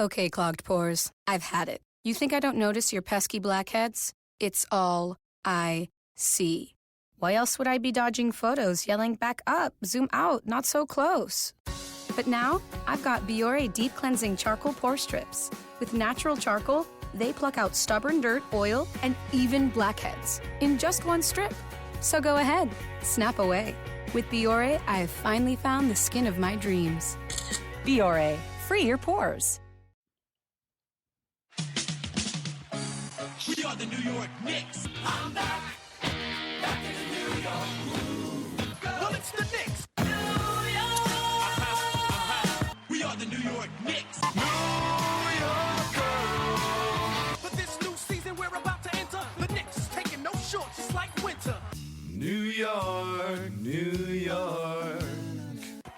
Okay, clogged pores. I've had it. You think I don't notice your pesky blackheads? It's all I see. Why else would I be dodging photos, yelling back up, zoom out, not so close? But now, I've got Biore Deep Cleansing Charcoal Pore Strips. With natural charcoal, they pluck out stubborn dirt, oil, and even blackheads in just one strip. So go ahead, snap away. With Biore, I have finally found the skin of my dreams. Biore, free your pores. We are the New York Knicks. I'm back in the New York groove. Well, it's the Knicks. New York. We are the New York Knicks. New York girls. For this new season we're about to enter, the Knicks is taking no shorts, it's like winter. New York, New York.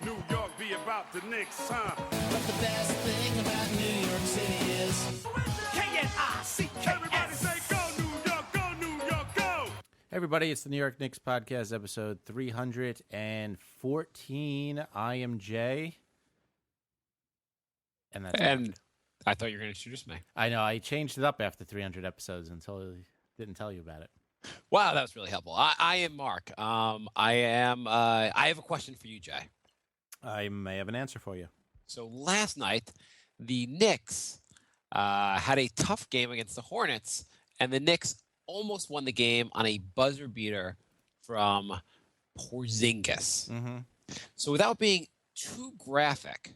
New York be about the Knicks, huh? But the best thing about New York City is K-N-I-C-K. Everybody say go, New York, go, New York, go! Hey everybody, it's the New York Knicks podcast, episode 314. I am Jay. And that's And I thought you were going to introduce me. I know, I changed it up after 300 episodes until I didn't tell you about it. Wow, that was really helpful. I am Mark. I have a question for you, Jay. I may have an answer for you. So last night, the Knicks had a tough game against the Hornets, and the Knicks almost won the game on a buzzer beater from Porzingis. Mm-hmm. So without being too graphic,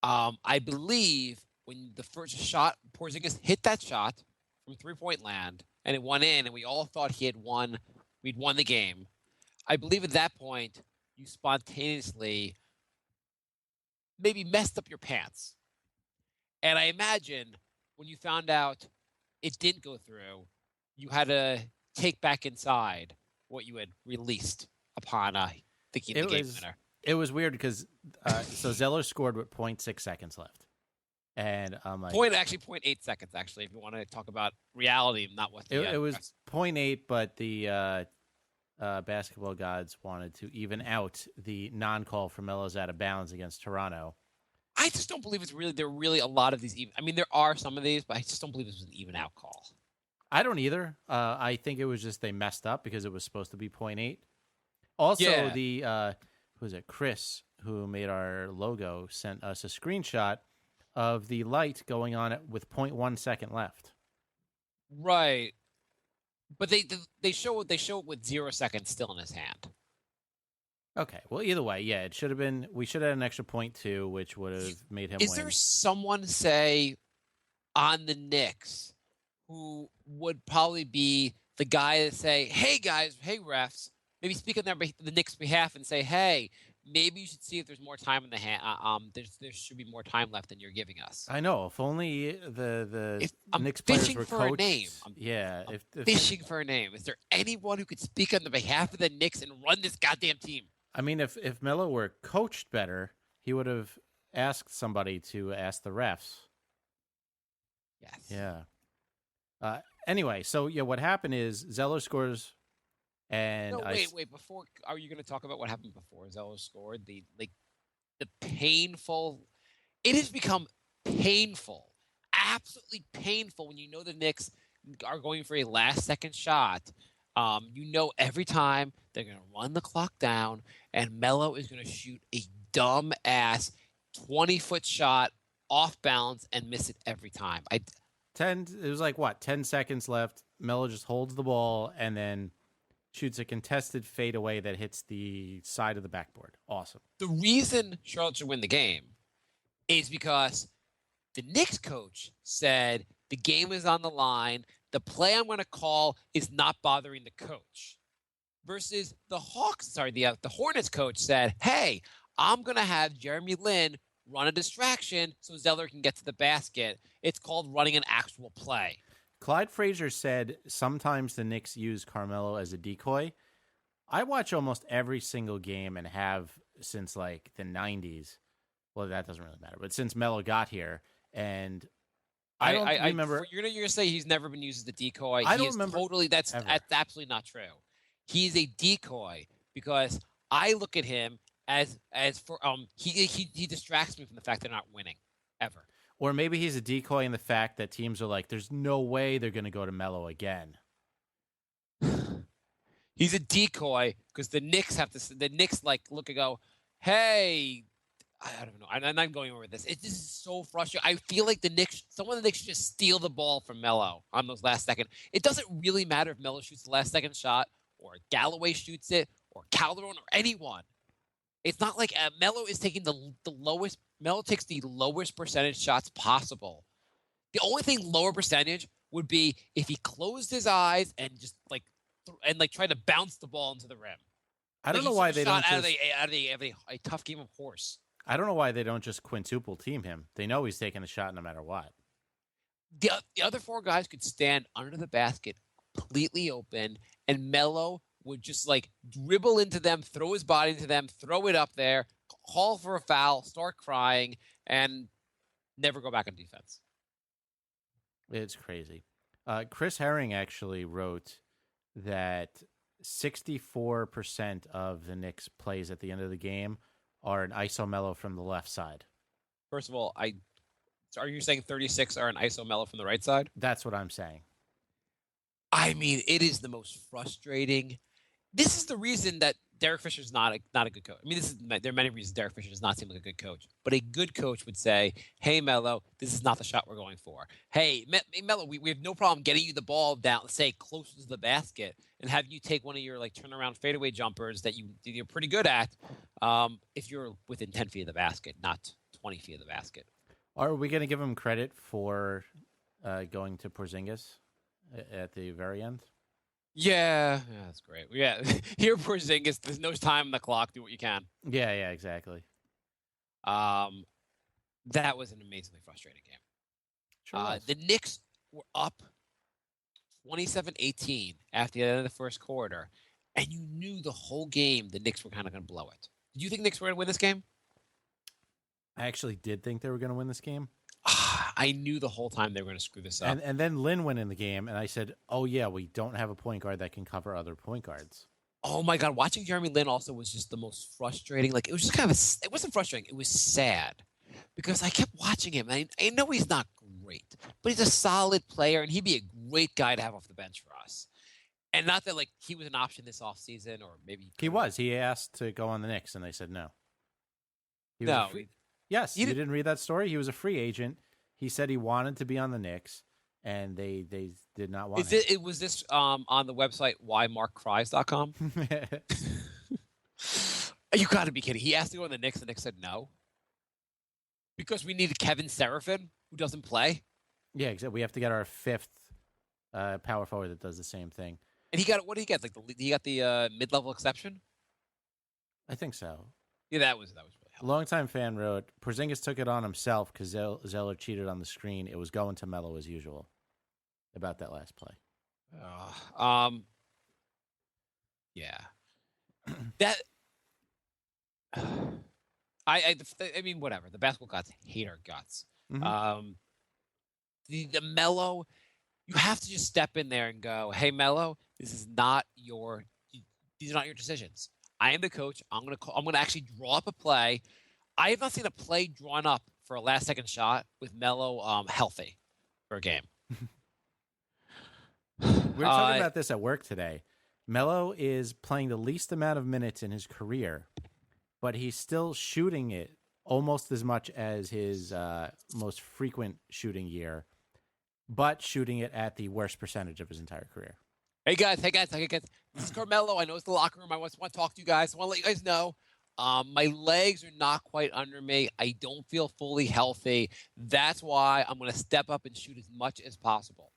I believe when the first shot, Porzingis hit that shot from three-point land, and it went in, and we all thought we'd won the game. I believe at that point, you spontaneously maybe messed up your pants. And I imagine when you found out it didn't go through, you had to take back inside what you had released upon thinking the game winner. It was weird because so Zeller scored with 0.6 seconds left. And I'm like... 0.8 seconds, actually, if you want to talk about reality, not what the... It was 0.8, but the basketball gods wanted to even out the non-call for Melo's out of bounds against Toronto. I just don't believe there are really a lot of these even... I mean, there are some of these, but I just don't believe this was an even-out call. I don't either. I think it was just they messed up because it was supposed to be 0.8. Also, Yeah. Who was it? Chris, who made our logo, sent us a screenshot of the light going on with 0.1 second left. Right. But they show it with 0 seconds still in his hand. Okay. Well, either way, yeah, it should have been. We should have had an extra 0.2, which would have made him win. Is there someone, say, on the Knicks who would probably be the guy to say, "Hey guys, hey refs," maybe speak on the Knicks' behalf and say, "Hey, maybe you should see if there's more time in the hand. There should be more time left than you're giving us." I know. If only the I'm Knicks players fishing were for coached. a name. If Fishing for a name. Is there anyone who could speak on the behalf of the Knicks and run this goddamn team? I mean, if Melo were coached better, he would have asked somebody to ask the refs. Yes. Yeah. Anyway, so yeah, what happened is Zeller scores, and No, wait. Before, are you going to talk about what happened before Zeller scored? The painful. It has become painful, absolutely painful when you know the Knicks are going for a last-second shot. You know every time they're going to run the clock down, and Melo is going to shoot a dumb-ass 20-foot shot off balance and miss it every time. It was like, 10 seconds left. Melo just holds the ball and then shoots a contested fadeaway that hits the side of the backboard. Awesome. The reason Charlotte should win the game is because the Knicks coach said the game is on the line. The play I'm going to call is not bothering the coach. Versus the Hornets coach said, "Hey, I'm going to have Jeremy Lin run a distraction so Zeller can get to the basket. It's called running an actual play." Clyde Frazier said sometimes the Knicks use Carmelo as a decoy. I watch almost every single game and have since like the 90s. Well, that doesn't really matter, but since Melo got here, and I don't remember. You're going to say he's never been used as a decoy. I don't remember. That's absolutely not true. He's a decoy because I look at him as for he distracts me from the fact they're not winning ever. Or maybe he's a decoy in the fact that teams are like, there's no way they're going to go to Melo again. He's a decoy because the Knicks look and go, hey, I don't know. I'm not going over this. It's just so frustrating. I feel like someone of the Knicks should just steal the ball from Melo on those last second. It doesn't really matter if Melo shoots the last second shot or Galloway shoots it or Calderon or anyone. It's not like Melo is taking the lowest. Melo takes the lowest percentage shots possible. The only thing lower percentage would be if he closed his eyes and just tried to bounce the ball into the rim. I don't know why they don't out of a tough game of horse. I don't know why they don't just quintuple team him. They know he's taking a shot no matter what. The other four guys could stand under the basket completely open, and Melo would just dribble into them, throw his body into them, throw it up there, call for a foul, start crying, and never go back on defense. It's crazy. Chris Herring actually wrote that 64% of the Knicks plays at the end of the game are an iso Melo from the left side. First of all, are you saying 36 are an iso Melo from the right side? That's what I'm saying. I mean, it is the most frustrating. This is the reason that Derek Fisher is not a good coach. I mean, there are many reasons Derek Fisher does not seem like a good coach. But a good coach would say, hey, Melo, this is not the shot we're going for. Hey, Melo, we have no problem getting you the ball down, say, closer to the basket, and have you take one of your turnaround fadeaway jumpers that you're pretty good at if you're within 10 feet of the basket, not 20 feet of the basket. Are we going to give him credit for going to Porzingis at the very end? Yeah, that's great. Yeah, here Porzingis, there's no time on the clock. Do what you can. Yeah, exactly. That was an amazingly frustrating game. Sure the Knicks were up 27-18 after the end of the first quarter, and you knew the whole game the Knicks were kind of going to blow it. Did you think Knicks were going to win this game? I actually did think they were going to win this game. I knew the whole time they were going to screw this up. And then Lynn went in the game, and I said, oh, yeah, we don't have a point guard that can cover other point guards. Oh, my God. Watching Jeremy Lin also was just the most frustrating. It was just it wasn't frustrating. It was sad because I kept watching him. I know he's not great, but he's a solid player, and he'd be a great guy to have off the bench for us. And not that, he was an option this offseason or maybe... He was. He asked to go on the Knicks, and they said no. Yes, you didn't read that story? He was a free agent. He said he wanted to be on the Knicks, and they did not want him. Was this on the website whymarkcries.com? You got to be kidding. He asked to go on the Knicks, and the Knicks said no? Because we needed Kevin Seraphin, who doesn't play? Yeah, exactly. We have to get our fifth power forward that does the same thing. And what did he get? He got the mid-level exception? I think so. Yeah, that was really helpful. A longtime fan wrote, Porzingis took it on himself because Zeller cheated on the screen. It was going to Melo as usual about that last play. Yeah. That... I mean, whatever. The basketball gods hate our guts. Mm-hmm. The Melo, you have to just step in there and go, hey, Melo, these are not your decisions. I am the coach. I'm gonna actually draw up a play. I have not seen a play drawn up for a last second shot with Melo healthy for a game. We were talking about this at work today. Melo is playing the least amount of minutes in his career, but he's still shooting it almost as much as his most frequent shooting year, but shooting it at the worst percentage of his entire career. Hey guys. This is Carmelo. I know it's the locker room. I just want to talk to you guys. I want to let you guys know my legs are not quite under me. I don't feel fully healthy. That's why I'm going to step up and shoot as much as possible.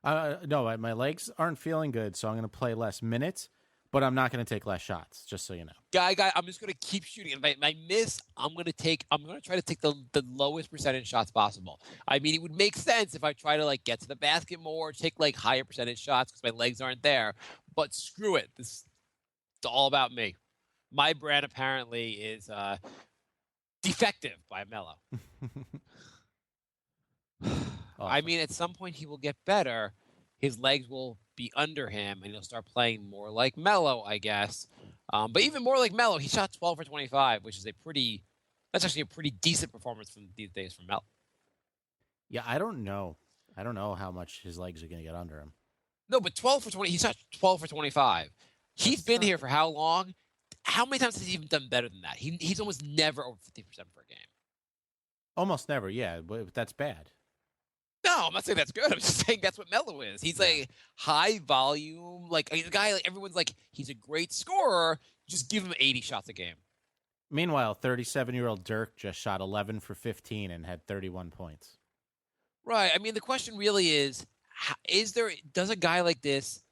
No, my legs aren't feeling good, so I'm going to play less minutes, but I'm not going to take less shots, just so you know. Guy, I'm just going to keep shooting. If I miss, I'm going to try to take the lowest percentage shots possible. I mean, it would make sense if I try to get to the basket more, take higher percentage shots because my legs aren't there. But screw it. It's all about me. My brand apparently is defective by Melo. Awesome. I mean, at some point he will get better. His legs will be under him, and he'll start playing more like Melo, I guess. But even more like Melo, he shot 12 for 25, which is that's actually a pretty decent performance from these days from Melo. Yeah, I don't know. I don't know how much his legs are going to get under him. No, but 12 for 20. He's not 12 for 25. He's That's been not- here for how long? How many times has he even done better than that? He's almost never over 50% for a game. Almost never, yeah, but that's bad. No, I'm not saying that's good. I'm just saying that's what Melo is. He's a high volume, like he's a guy. Like everyone's like, he's a great scorer. Just give him 80 shots a game. Meanwhile, 37-year-old Dirk just shot 11 for 15 and had 31 points. Right. I mean, the question really is, does a guy like this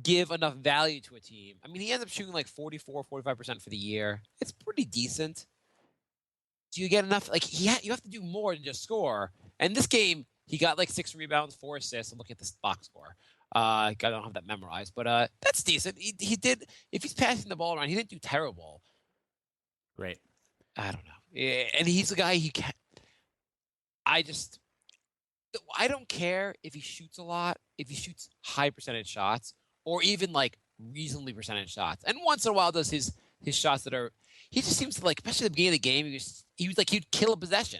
give enough value to a team? I mean, he ends up shooting like 44, 45% for the year. It's pretty decent. Do you get enough? Like you have to do more than just score. And this game, he got like 6 rebounds, 4 assists. I'm looking at this box score. I don't have that memorized, but that's decent. He did. If he's passing the ball around, he didn't do terrible. Great. I don't know. And he's a guy he can. I don't care if he shoots a lot, if he shoots high percentage shots, or even like reasonably percentage shots. And once in a while does his shots that are. He just seems to like, especially at the beginning of the game, he was like he'd kill a possession.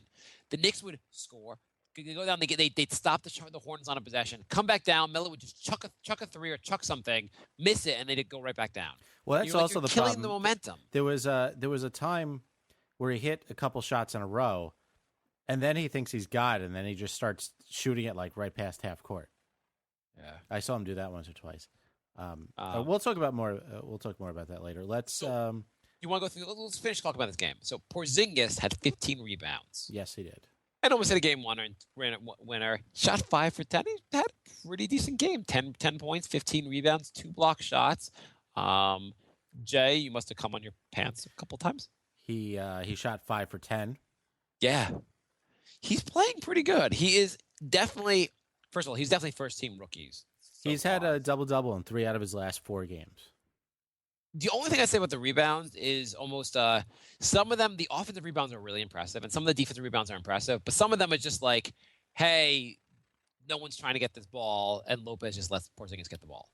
The Knicks would score, go down, they'd stop the Hornets on a possession, come back down. Melo would just chuck a three or chuck something, miss it, and they'd go right back down. Well, that's also the killing problem. the momentum. There was a time where he hit a couple shots in a row, and then he thinks he's got it, and then he just starts shooting it like right past half court. Yeah, I saw him do that once or twice. We'll talk about more. We'll talk more about that later. Let's. You want to go through? Let's finish talking about this game. So Porzingis had 15 rebounds. Yes, he did. And almost hit a game winner. Shot 5 for 10. He had a pretty decent game. 10 points, 15 rebounds, 2 block shots. Jay, you must have come on your pants a couple times. He shot 5 for 10. Yeah. He's playing pretty good. He is definitely, first of all, he's definitely first team rookies. He's had a double-double in 3 out of his last 4 games. The only thing I say about the rebounds is almost some of them, the offensive rebounds are really impressive, and some of the defensive rebounds are impressive, but some of them are just like, hey, no one's trying to get this ball, and Lopez just lets Porzingis get the ball.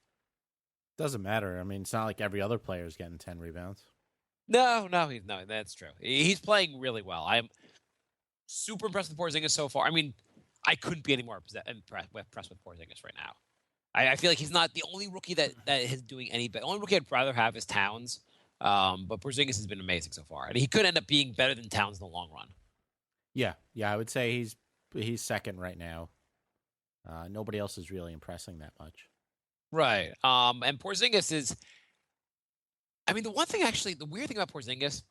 Doesn't matter. I mean, it's not like every other player is getting 10 rebounds. No, that's true. He's playing really well. I'm super impressed with Porzingis so far. I mean, I couldn't be any more impressed with Porzingis right now. I feel like he's not the only rookie that is doing any better. The only rookie I'd rather have is Towns, but Porzingis has been amazing so far, and he could end up being better than Towns in the long run. Yeah, I would say he's second right now. Nobody else is really impressing that much. Right. And Porzingis is. I mean, the weird thing about Porzingis,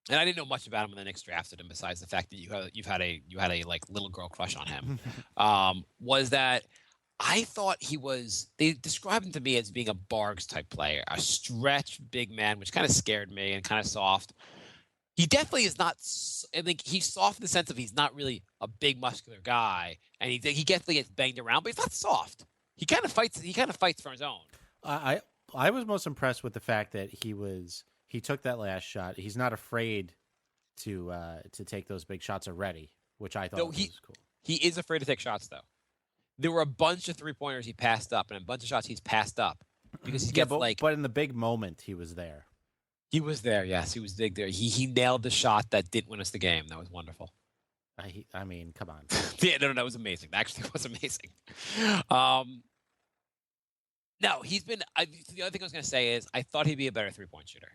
and I didn't know much about him when the Knicks drafted him, besides the fact that you had a like little girl crush on him, was that. I thought they described him to me as being a Bargs type player, a stretch big man, which kind of scared me and kind of soft. He definitely is not, I think he's soft in the sense of he's not really a big muscular guy, and he definitely gets banged around, but he's not soft. He kind of fights for his own. I was most impressed with the fact that he took that last shot. He's not afraid to take those big shots already, which I thought was cool. He is afraid to take shots though. There were a bunch of 3-pointers he passed up and a bunch of shots he's passed up because he gets but in the big moment he was there. He was there, yes. He was big there. He nailed the shot that didn't win us the game. That was wonderful. I mean, come on. Yeah, no, that was amazing. That actually was amazing. No, he's been. The other thing I was going to say is I thought he'd be a better 3-point shooter.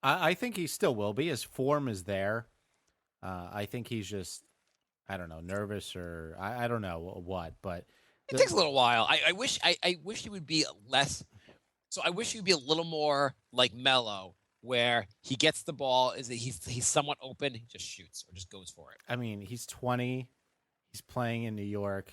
I think he still will be. His form is there. I think he's just, I don't know, nervous or I don't know what, but it takes a little while. I wish he would be less. So I wish he would be a little more like Melo, where he gets the ball, he's somewhat open, he just shoots or just goes for it. I mean, he's 20, he's playing in New York,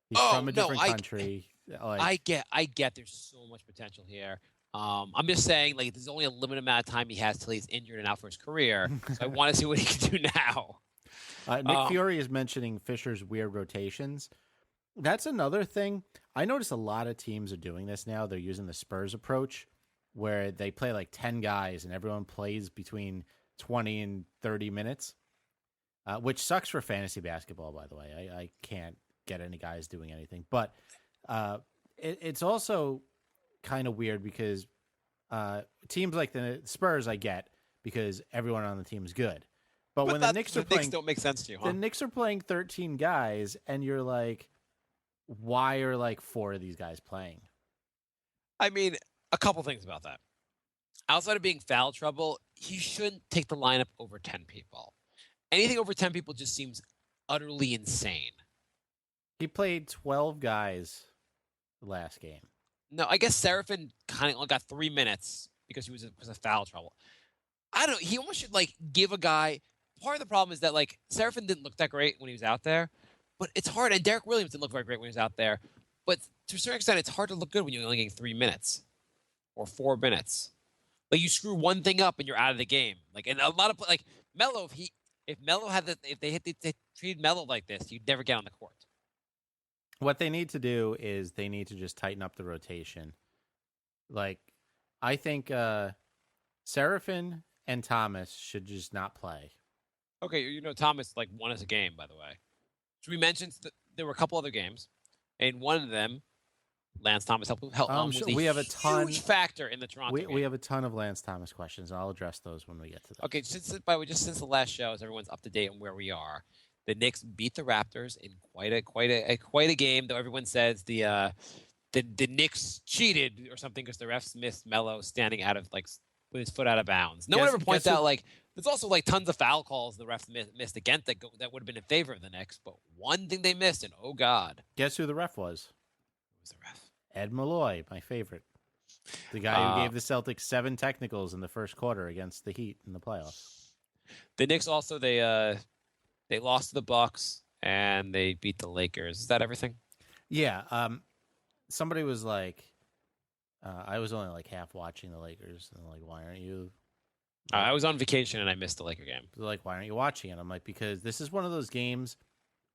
he's from a different country. I get. There's so much potential here. I'm just saying, like, there's only a limited amount of time he has till he's injured and out for his career. So I want to see what he can do now. Nick Fury is mentioning Fisher's weird rotations. That's another thing. I notice a lot of teams are doing this now. They're using the Spurs approach, where they play like 10 guys and everyone plays between 20 and 30 minutes, which sucks for fantasy basketball, by the way. I can't get any guys doing anything. But it's also kind of weird because teams like the Spurs I get because everyone on the team is good. But when the Knicks are Knicks playing, don't make sense to you, huh? the Knicks are playing 13 guys, and you're like, why are like 4 of these guys playing? I mean, a couple things about that. Outside of being foul trouble, he shouldn't take the lineup over 10 people. Anything over 10 people just seems utterly insane. He played 12 guys last game. No, I guess Seraphin kind of only got 3 minutes because he was a foul trouble. I don't know. He almost should like give a guy. Part of the problem is that like Seraphin didn't look that great when he was out there, but it's hard. And Derek Williams didn't look very great when he was out there. But to a certain extent, it's hard to look good when you're only getting 3 minutes or 4 minutes. Like you screw one thing up and you're out of the game. Like and a lot of like Melo, if Melo had if they treated Melo like this, he'd never get on the court. What they need to do is they need to just tighten up the rotation. Like, I think Seraphin and Thomas should just not play. Okay, you know Thomas like won us a game, by the way. So we mentioned there were a couple other games, and one of them, Lance Thomas helped was we have a huge factor in the Toronto game. We have a ton of Lance Thomas questions. I'll address those when we get to them. Okay, since the last show, as everyone's up to date on where we are, the Knicks beat the Raptors in quite a game. Though everyone says the Knicks cheated or something because the refs missed Melo standing out of like with his foot out of bounds. No one ever points out like there's also like tons of foul calls the refs missed against that would have been in favor of the Knicks. But one thing they missed, and oh god, guess who the ref was? Who was the ref? Ed Malloy, my favorite. The guy who gave the Celtics 7 technicals in the first quarter against the Heat in the playoffs. The Knicks also they lost to the Bucks and they beat the Lakers. Is that everything? Yeah. Somebody was like, I was only like half watching the Lakers, and like, why aren't you? I was on vacation and I missed the Laker game. They're like, why aren't you watching it? I'm like, because this is one of those games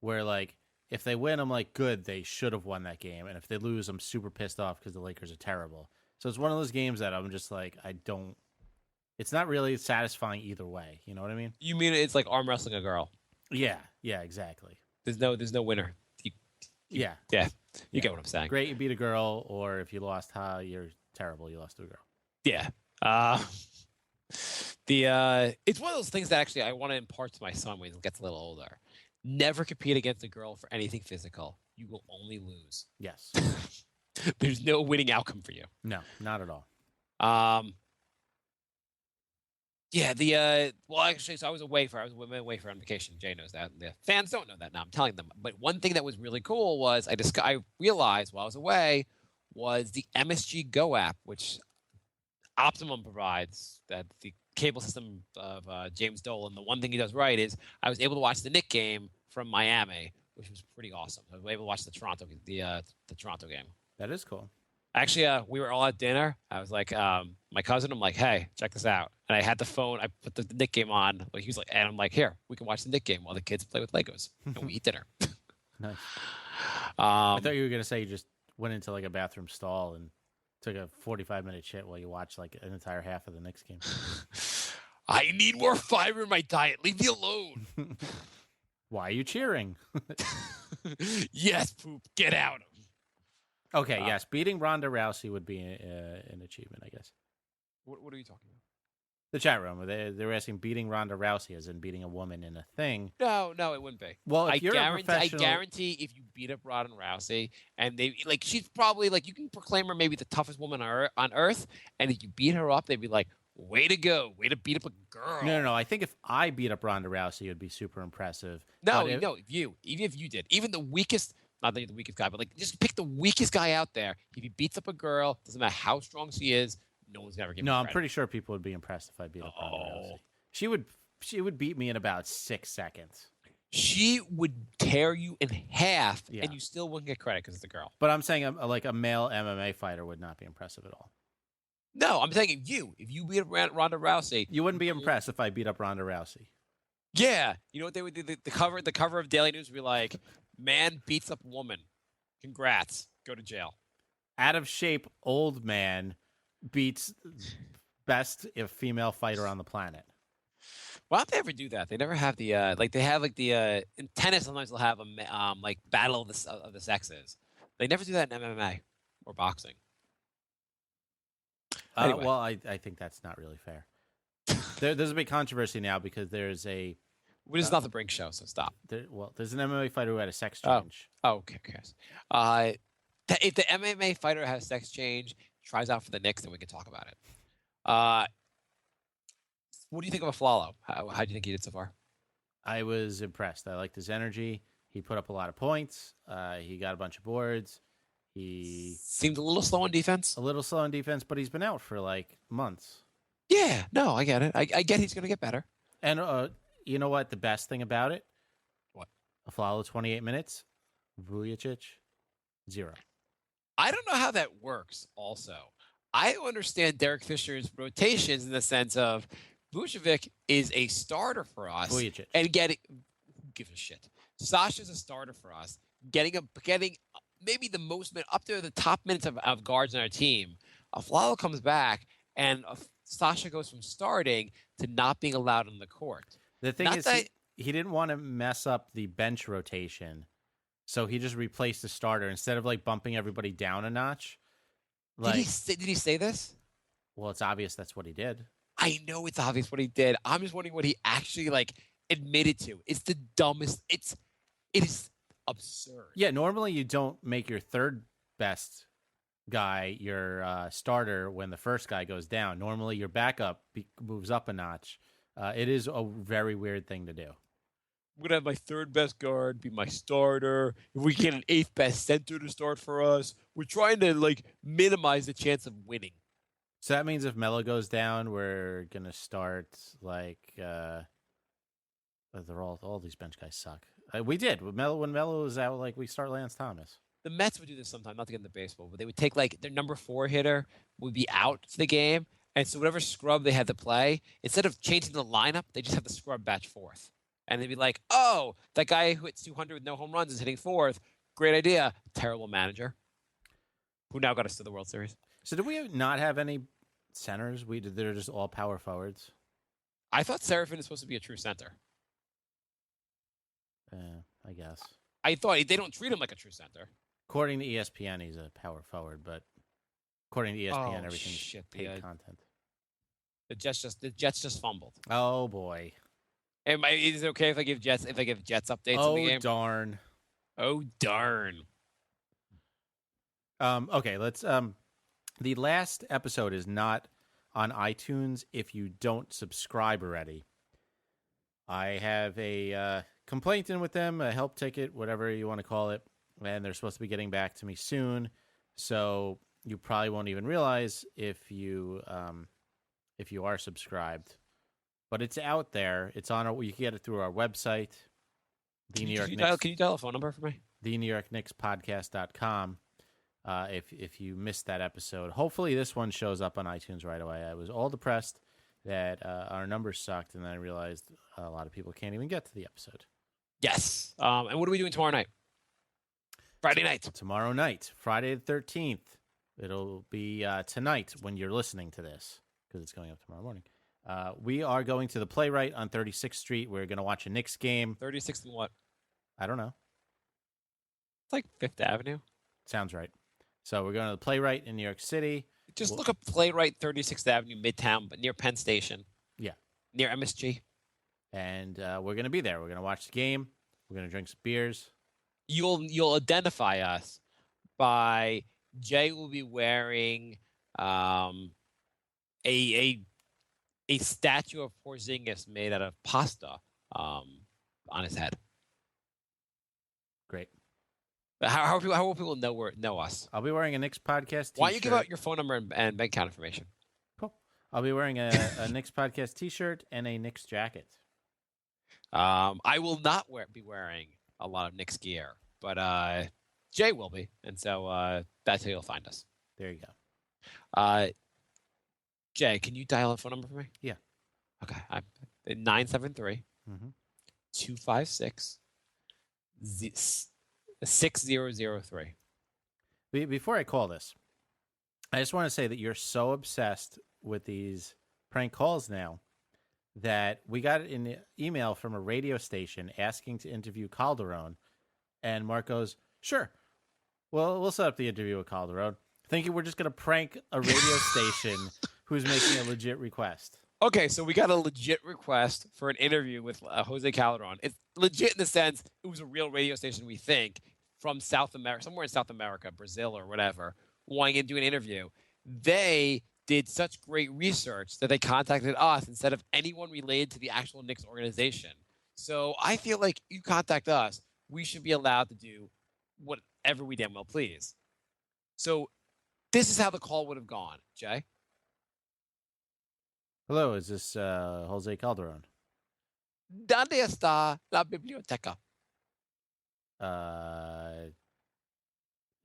where like, if they win, I'm like, good, they should have won that game. And if they lose, I'm super pissed off because the Lakers are terrible. So it's one of those games that I'm just like, it's not really satisfying either way. You know what I mean? You mean it's like arm wrestling a girl? Yeah, exactly. There's no winner. You get what I'm saying. Great, you beat a girl, or if you lost, you're terrible, you lost to a girl. Yeah. It's one of those things that actually I want to impart to my son when he gets a little older. Never compete against a girl for anything physical. You will only lose. Yes. There's no winning outcome for you. No, not at all. Yeah, actually, so I was away for on vacation. Jay knows that. The fans don't know that now. I'm telling them. But one thing that was really cool was I realized while I was away was the MSG Go app, which Optimum provides, that the cable system of James Dolan. The one thing he does right is I was able to watch the Knicks game from Miami, which was pretty awesome. I was able to watch the Toronto game. That is cool. Actually, we were all at dinner. I was like, my cousin, I'm like, hey, check this out. And I had the phone. I put the Knicks game on. Like, he was like, and I'm like, here, we can watch the Knicks game while the kids play with Legos and we eat dinner. Nice. I thought you were gonna say you just went into like a bathroom stall and took a 45-minute shit while you watched like an entire half of the Knicks game. I need more fiber in my diet. Leave me alone. Why are you cheering? Yes, poop. Get out. Okay, yes, beating Ronda Rousey would be an achievement, I guess. What are you talking about? The chat room, they were asking beating Ronda Rousey as in beating a woman in a thing. No, it wouldn't be. Well, if I you're guarantee, a professional... I guarantee if you beat up Ronda Rousey, and they like, she's probably like, you can proclaim her maybe the toughest woman on earth, and if you beat her up, they'd be like, way to go, way to beat up a girl. No. I think if I beat up Ronda Rousey, it would be super impressive. Even if you did, even the weakest. Not that you're the weakest guy, but like just pick the weakest guy out there. If he beats up a girl, doesn't matter how strong she is, no one's ever giving. No, I'm pretty sure people would be impressed if I beat up Ronda Rousey. She would beat me in about 6 seconds. She would tear you in half, and you still wouldn't get credit because it's a girl. But I'm saying like a male MMA fighter would not be impressive at all. No, I'm saying if you beat up Ronda Rousey, you wouldn't be impressed if I beat up Ronda Rousey. Yeah, you know what they would do? The cover of Daily News would be like, man beats up woman. Congrats. Go to jail. Out of shape old man beats best female fighter on the planet. Why don't they ever do that? They never have the in tennis sometimes they'll have a like battle of the sexes. They never do that in MMA or boxing. Anyway. Well, I think that's not really fair. There's a big controversy now because there's a Which is not the Brink show, so stop. There's an MMA fighter who had a sex Oh. change. Oh, okay. If the MMA fighter has sex change, tries out for the Knicks, then we can talk about it. What do you think of Afflalo? How do you think he did so far? I was impressed. I liked his energy. He put up a lot of points. He got a bunch of boards. He seemed a little slow on defense. A little slow on defense, but he's been out for like months. Yeah, no, I get it. I get he's going to get better. And you know what? The best thing about it? What? Afflalo 28 minutes. Vujacic 0. I don't know how that works. Also, I understand Derek Fisher's rotations in the sense of Vucevic is a starter for us, Vujacic. and getting who gives a shit. Sasha's a starter for us, getting maybe the most up to the top minutes of guards on our team. Afflalo comes back, and Sasha goes from starting to not being allowed on the court. The thing is, he didn't want to mess up the bench rotation, so he just replaced the starter instead of like bumping everybody down a notch. Like, did he say this? Well, it's obvious that's what he did. I know it's obvious what he did. I'm just wondering what he actually admitted to. It's the dumbest. It is absurd. Yeah, normally you don't make your third best guy your starter when the first guy goes down. Normally your backup moves up a notch. It is a very weird thing to do. I'm going to have my third best guard be my starter. If we get an eighth best center to start for us, we're trying to minimize the chance of winning. So that means if Melo goes down, we're going to start they're all these bench guys suck. We did. When Melo was out, we start Lance Thomas. The Mets would do this sometimes, not to get into baseball, but they would take their number 4 hitter would be out for the game. And so whatever scrub they had to play, instead of changing the lineup, they just have the scrub batch 4th. And they'd be like, oh, that guy who hits 200 with no home runs is hitting 4th. Great idea. Terrible manager. Who now got us to the World Series. So do we not have any centers? They're just all power forwards. I thought Serafin is supposed to be a true center. I guess. I thought they don't treat him like a true center. According to ESPN, he's a power forward, but according to ESPN, everything's paid content. The Jets just fumbled. Oh boy. Is it okay if I give Jets updates in the game? Oh darn. Oh darn. Okay, let's the last episode is not on iTunes if you don't subscribe already. I have a complaint in with them, a help ticket, whatever you want to call it, and they're supposed to be getting back to me soon. So you probably won't even realize if you are subscribed, but it's out there. It's on. You can get it through our website. Can you dial a phone number for me? The New York Knicks podcast.com. If you missed that episode, hopefully this one shows up on iTunes right away. I was all depressed that our numbers sucked, and then I realized a lot of people can't even get to the episode. Yes. And what are we doing tomorrow night? Friday night. Tomorrow night, Friday the 13th. It'll be tonight when you're listening to this, because it's going up tomorrow morning. We are going to the Playwright on 36th Street. We're going to watch a Knicks game. 36th and what? I don't know. It's like 5th Avenue. Sounds right. So we're going to the Playwright in New York City. Just look up Playwright, 36th Avenue, Midtown, but near Penn Station. Yeah. Near MSG. And we're going to be there. We're going to watch the game. We're going to drink some beers. You'll identify us by Jay will be wearing a statue of Porzingis made out of pasta on his head. Great. But how will people know us? I'll be wearing a Knicks podcast t-shirt. Why don't you give out your phone number and bank account information? Cool. I'll be wearing a Knicks podcast t-shirt and a Knicks jacket. I will not be wearing a lot of Knicks gear, but Jay will be, and so that's how you'll find us. There you go. Jay, can you dial a phone number for me? Yeah. Okay. 973 256 6003. Before I call this, I just want to say that you're so obsessed with these prank calls now that we got an email from a radio station asking to interview Calderon, and Mark goes, sure. Well, we'll set up the interview with Calderon, thinking we're just going to prank a radio station who's making a legit request. Okay, so we got a legit request for an interview with Jose Calderon. It's legit in the sense it was a real radio station, we think, from South America, somewhere in South America, Brazil or whatever, wanting to do an interview. They did such great research that they contacted us instead of anyone related to the actual Knicks organization. So I feel like you contact us, we should be allowed to do whatever we damn well please. So this is how the call would have gone, Jay. Hello, is this Jose Calderon? ¿Dónde está la biblioteca?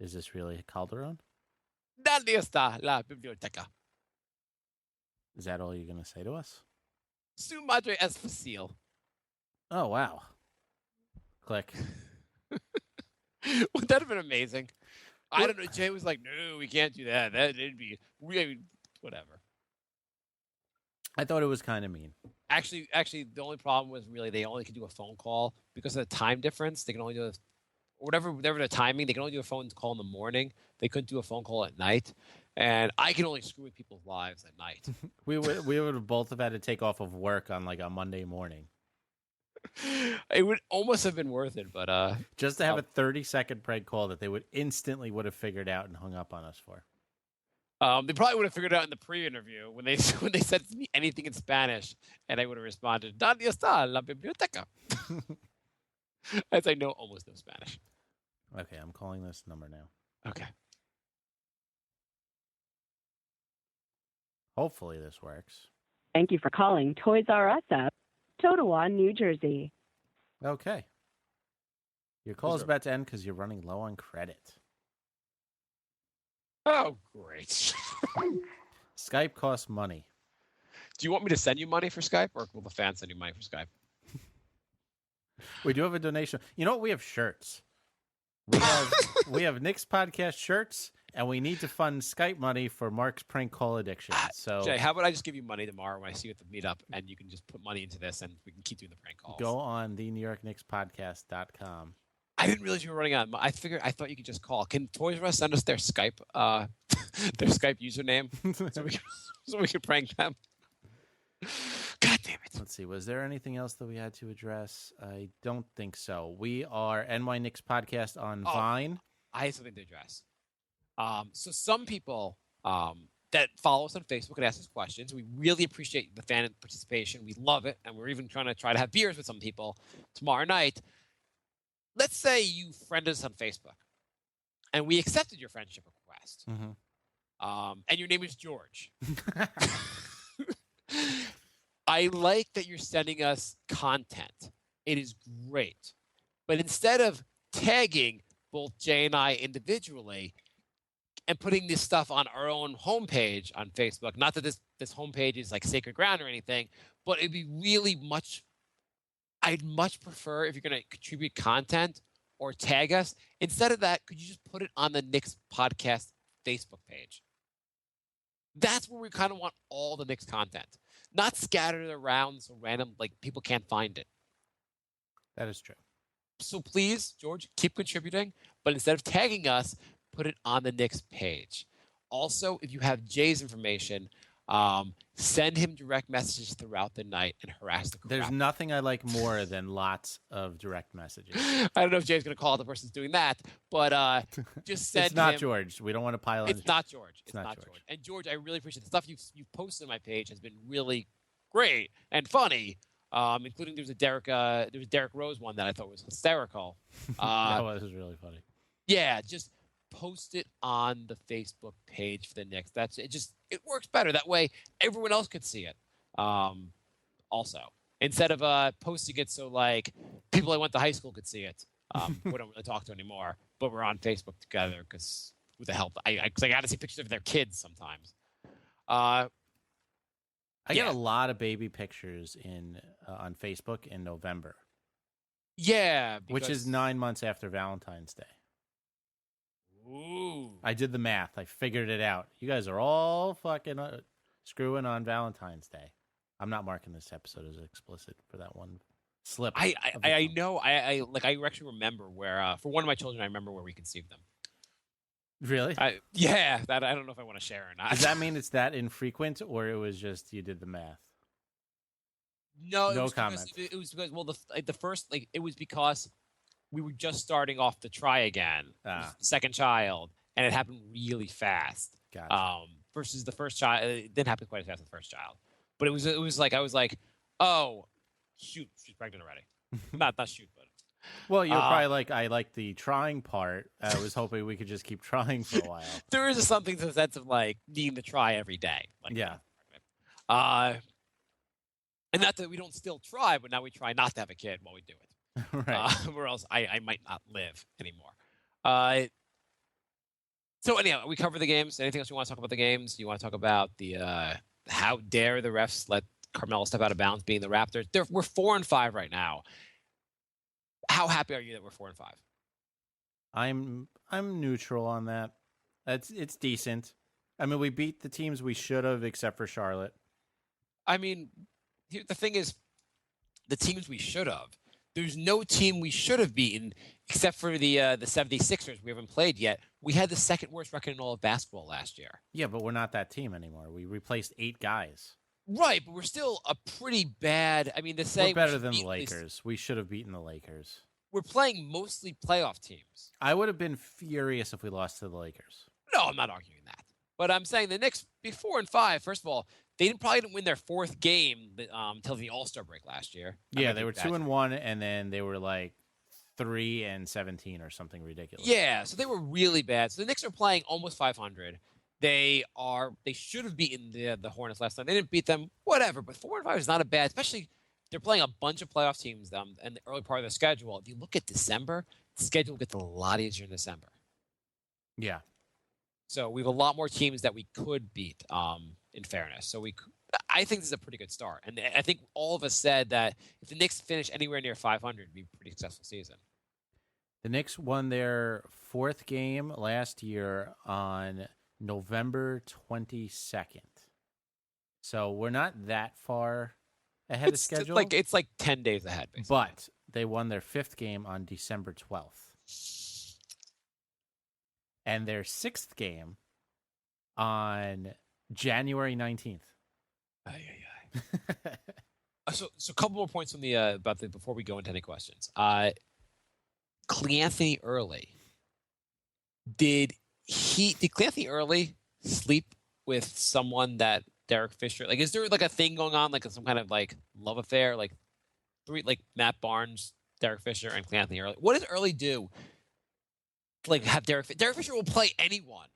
Is this really Calderon? ¿Dónde está la biblioteca? Is that all you're going to say to us? Su madre es fácil. Oh, wow. Click. Would that have been amazing? I don't know. Jay was like, no, we can't do that. It'd be really whatever. I thought it was kind of mean. Actually, the only problem was really they only could do a phone call because of the time difference. They can only do whatever the timing. They can only do a phone call in the morning. They couldn't do a phone call at night, and I can only screw with people's lives at night. we would have both have had to take off of work on like a Monday morning. It would almost have been worth it, but just to have a 30-second prank call that they would have figured out and hung up on us for. They probably would have figured it out in the pre-interview when they said to me anything in Spanish, and I would have responded, "¿Dónde está la biblioteca?" As I know almost no Spanish. Okay, I'm calling this number now. Okay. Hopefully this works. Thank you for calling Toys R Us up, Totowa, New Jersey. Okay. Your call is about to end because you're running low on credit. Oh, great. Skype costs money. Do you want me to send you money for Skype, or will the fans send you money for Skype? We do have a donation. You know what? We have shirts. We have Knicks podcast shirts, and we need to fund Skype money for Mark's prank call addiction. So, Jay, how about I just give you money tomorrow when I see you at the meetup, and you can just put money into this, and we can keep doing the prank calls. Go on the NewYorkKnicksPodcast.com. I didn't realize you were running on. I thought you could just call. Can Toys R Us send us their Skype their Skype username so we can prank them? God damn it. Let's see. Was there anything else that we had to address? I don't think so. We are NY Knicks Podcast on Vine. I have something to address. So some people that follow us on Facebook and ask us questions, we really appreciate the fan participation. We love it, and we're even trying to have beers with some people tomorrow night. Let's say you friend us on Facebook, and we accepted your friendship request, and your name is George. I like that you're sending us content. It is great. But instead of tagging both Jay and I individually and putting this stuff on our own homepage on Facebook, not that this homepage is like sacred ground or anything, but it'd be really I'd much prefer if you're going to contribute content or tag us. Instead of that, could you just put it on the Knicks Podcast Facebook page? That's where we kind of want all the Knicks content, not scattered around so random, like people can't find it. That is true. So please, George, keep contributing, but instead of tagging us, put it on the Knicks page. Also, if you have Jay's information, send him direct messages throughout the night and harass the crowd. There's nothing I like more than lots of direct messages. I don't know if Jay's going to call the person doing that, but just send It's not him. George. We don't want to pile on. It's not George. It's not not George. George. And George, I really appreciate the stuff you've posted on my page has been really great and funny. Including there was Derek Rose one that I thought was hysterical. That was really funny. Yeah, just post it on the Facebook page for the Knicks. That's it. It works better that way. Everyone else could see it. Also, instead of posting it so like people I went to high school could see it. We don't really talk to anymore, but we're on Facebook together because with the help, I got to see pictures of their kids sometimes. I get a lot of baby pictures on Facebook in November. Yeah, which is 9 months after Valentine's Day. Ooh. I did the math. I figured it out. You guys are all fucking screwing on Valentine's Day. I'm not marking this episode as explicit for that one slip. I know. I actually remember where for one of my children, I remember where we conceived them. Really? That I don't know if I want to share or not. Does that mean it's that infrequent, or it was just you did the math? No, No comment. It was because the first it was because we were just starting off the try again, second child, and it happened really fast. Gotcha. Versus the first child, it didn't happen quite as fast as the first child, but it was like I was like, oh, shoot, she's pregnant already. not shoot, but. Well, you're probably like, I like the trying part. I was hoping we could just keep trying for a while. There is something to the sense of like needing to try every day. Like, Yeah. And not that we don't still try, but now we try not to have a kid while we do it. Right. Or else I might not live anymore. So anyhow, we cover the games. Anything else you want to talk about the games? You want to talk about the how dare the refs let Carmelo step out of bounds being the Raptors? We're 4-5 right now. How happy are you that we're 4-5? I'm neutral on that. It's decent. I mean, we beat the teams we should have, except for Charlotte. I mean, the thing is, the teams we should have. There's no team we should have beaten except for the 76ers we haven't played yet. We had the second worst record in all of basketball last year. Yeah, but we're not that team anymore. We replaced 8 guys. Right, but we're still a pretty bad. I mean, to say we're better than the Lakers. We should have beaten the Lakers. We're playing mostly playoff teams. I would have been furious if we lost to the Lakers. No, I'm not arguing that. But I'm saying the Knicks be 4-5. First of all, they probably didn't win their 4th game until the All-Star break last year. Yeah, they were 2-1, and then they were like 3-17 or something ridiculous. Yeah, so they were really bad. So the Knicks are playing almost 500. They should have beaten the Hornets last time. They didn't beat them, whatever. But 4-5 is not a bad, especially they're playing a bunch of playoff teams in the early part of their schedule. If you look at December, the schedule gets a lot easier in December. Yeah. So we have a lot more teams that we could beat. In fairness, so I think this is a pretty good start, and I think all of us said that if the Knicks finish anywhere near 500, it'd be a pretty successful season. The Knicks won their 4th game last year on November 22nd, so we're not that far ahead of schedule. It's like 10 days ahead, basically. But they won their 5th game on December 12th, and their 6th game on January 19th. So a couple more points from before we go into any questions. Cleanthony Early. Did Cleanthony Early sleep with someone that Derek Fisher? Like, is there like a thing going on, like some kind of like love affair, like Matt Barnes, Derek Fisher, and Cleanthony Early? What does Early do? Like, have Derek Fisher will play anyone.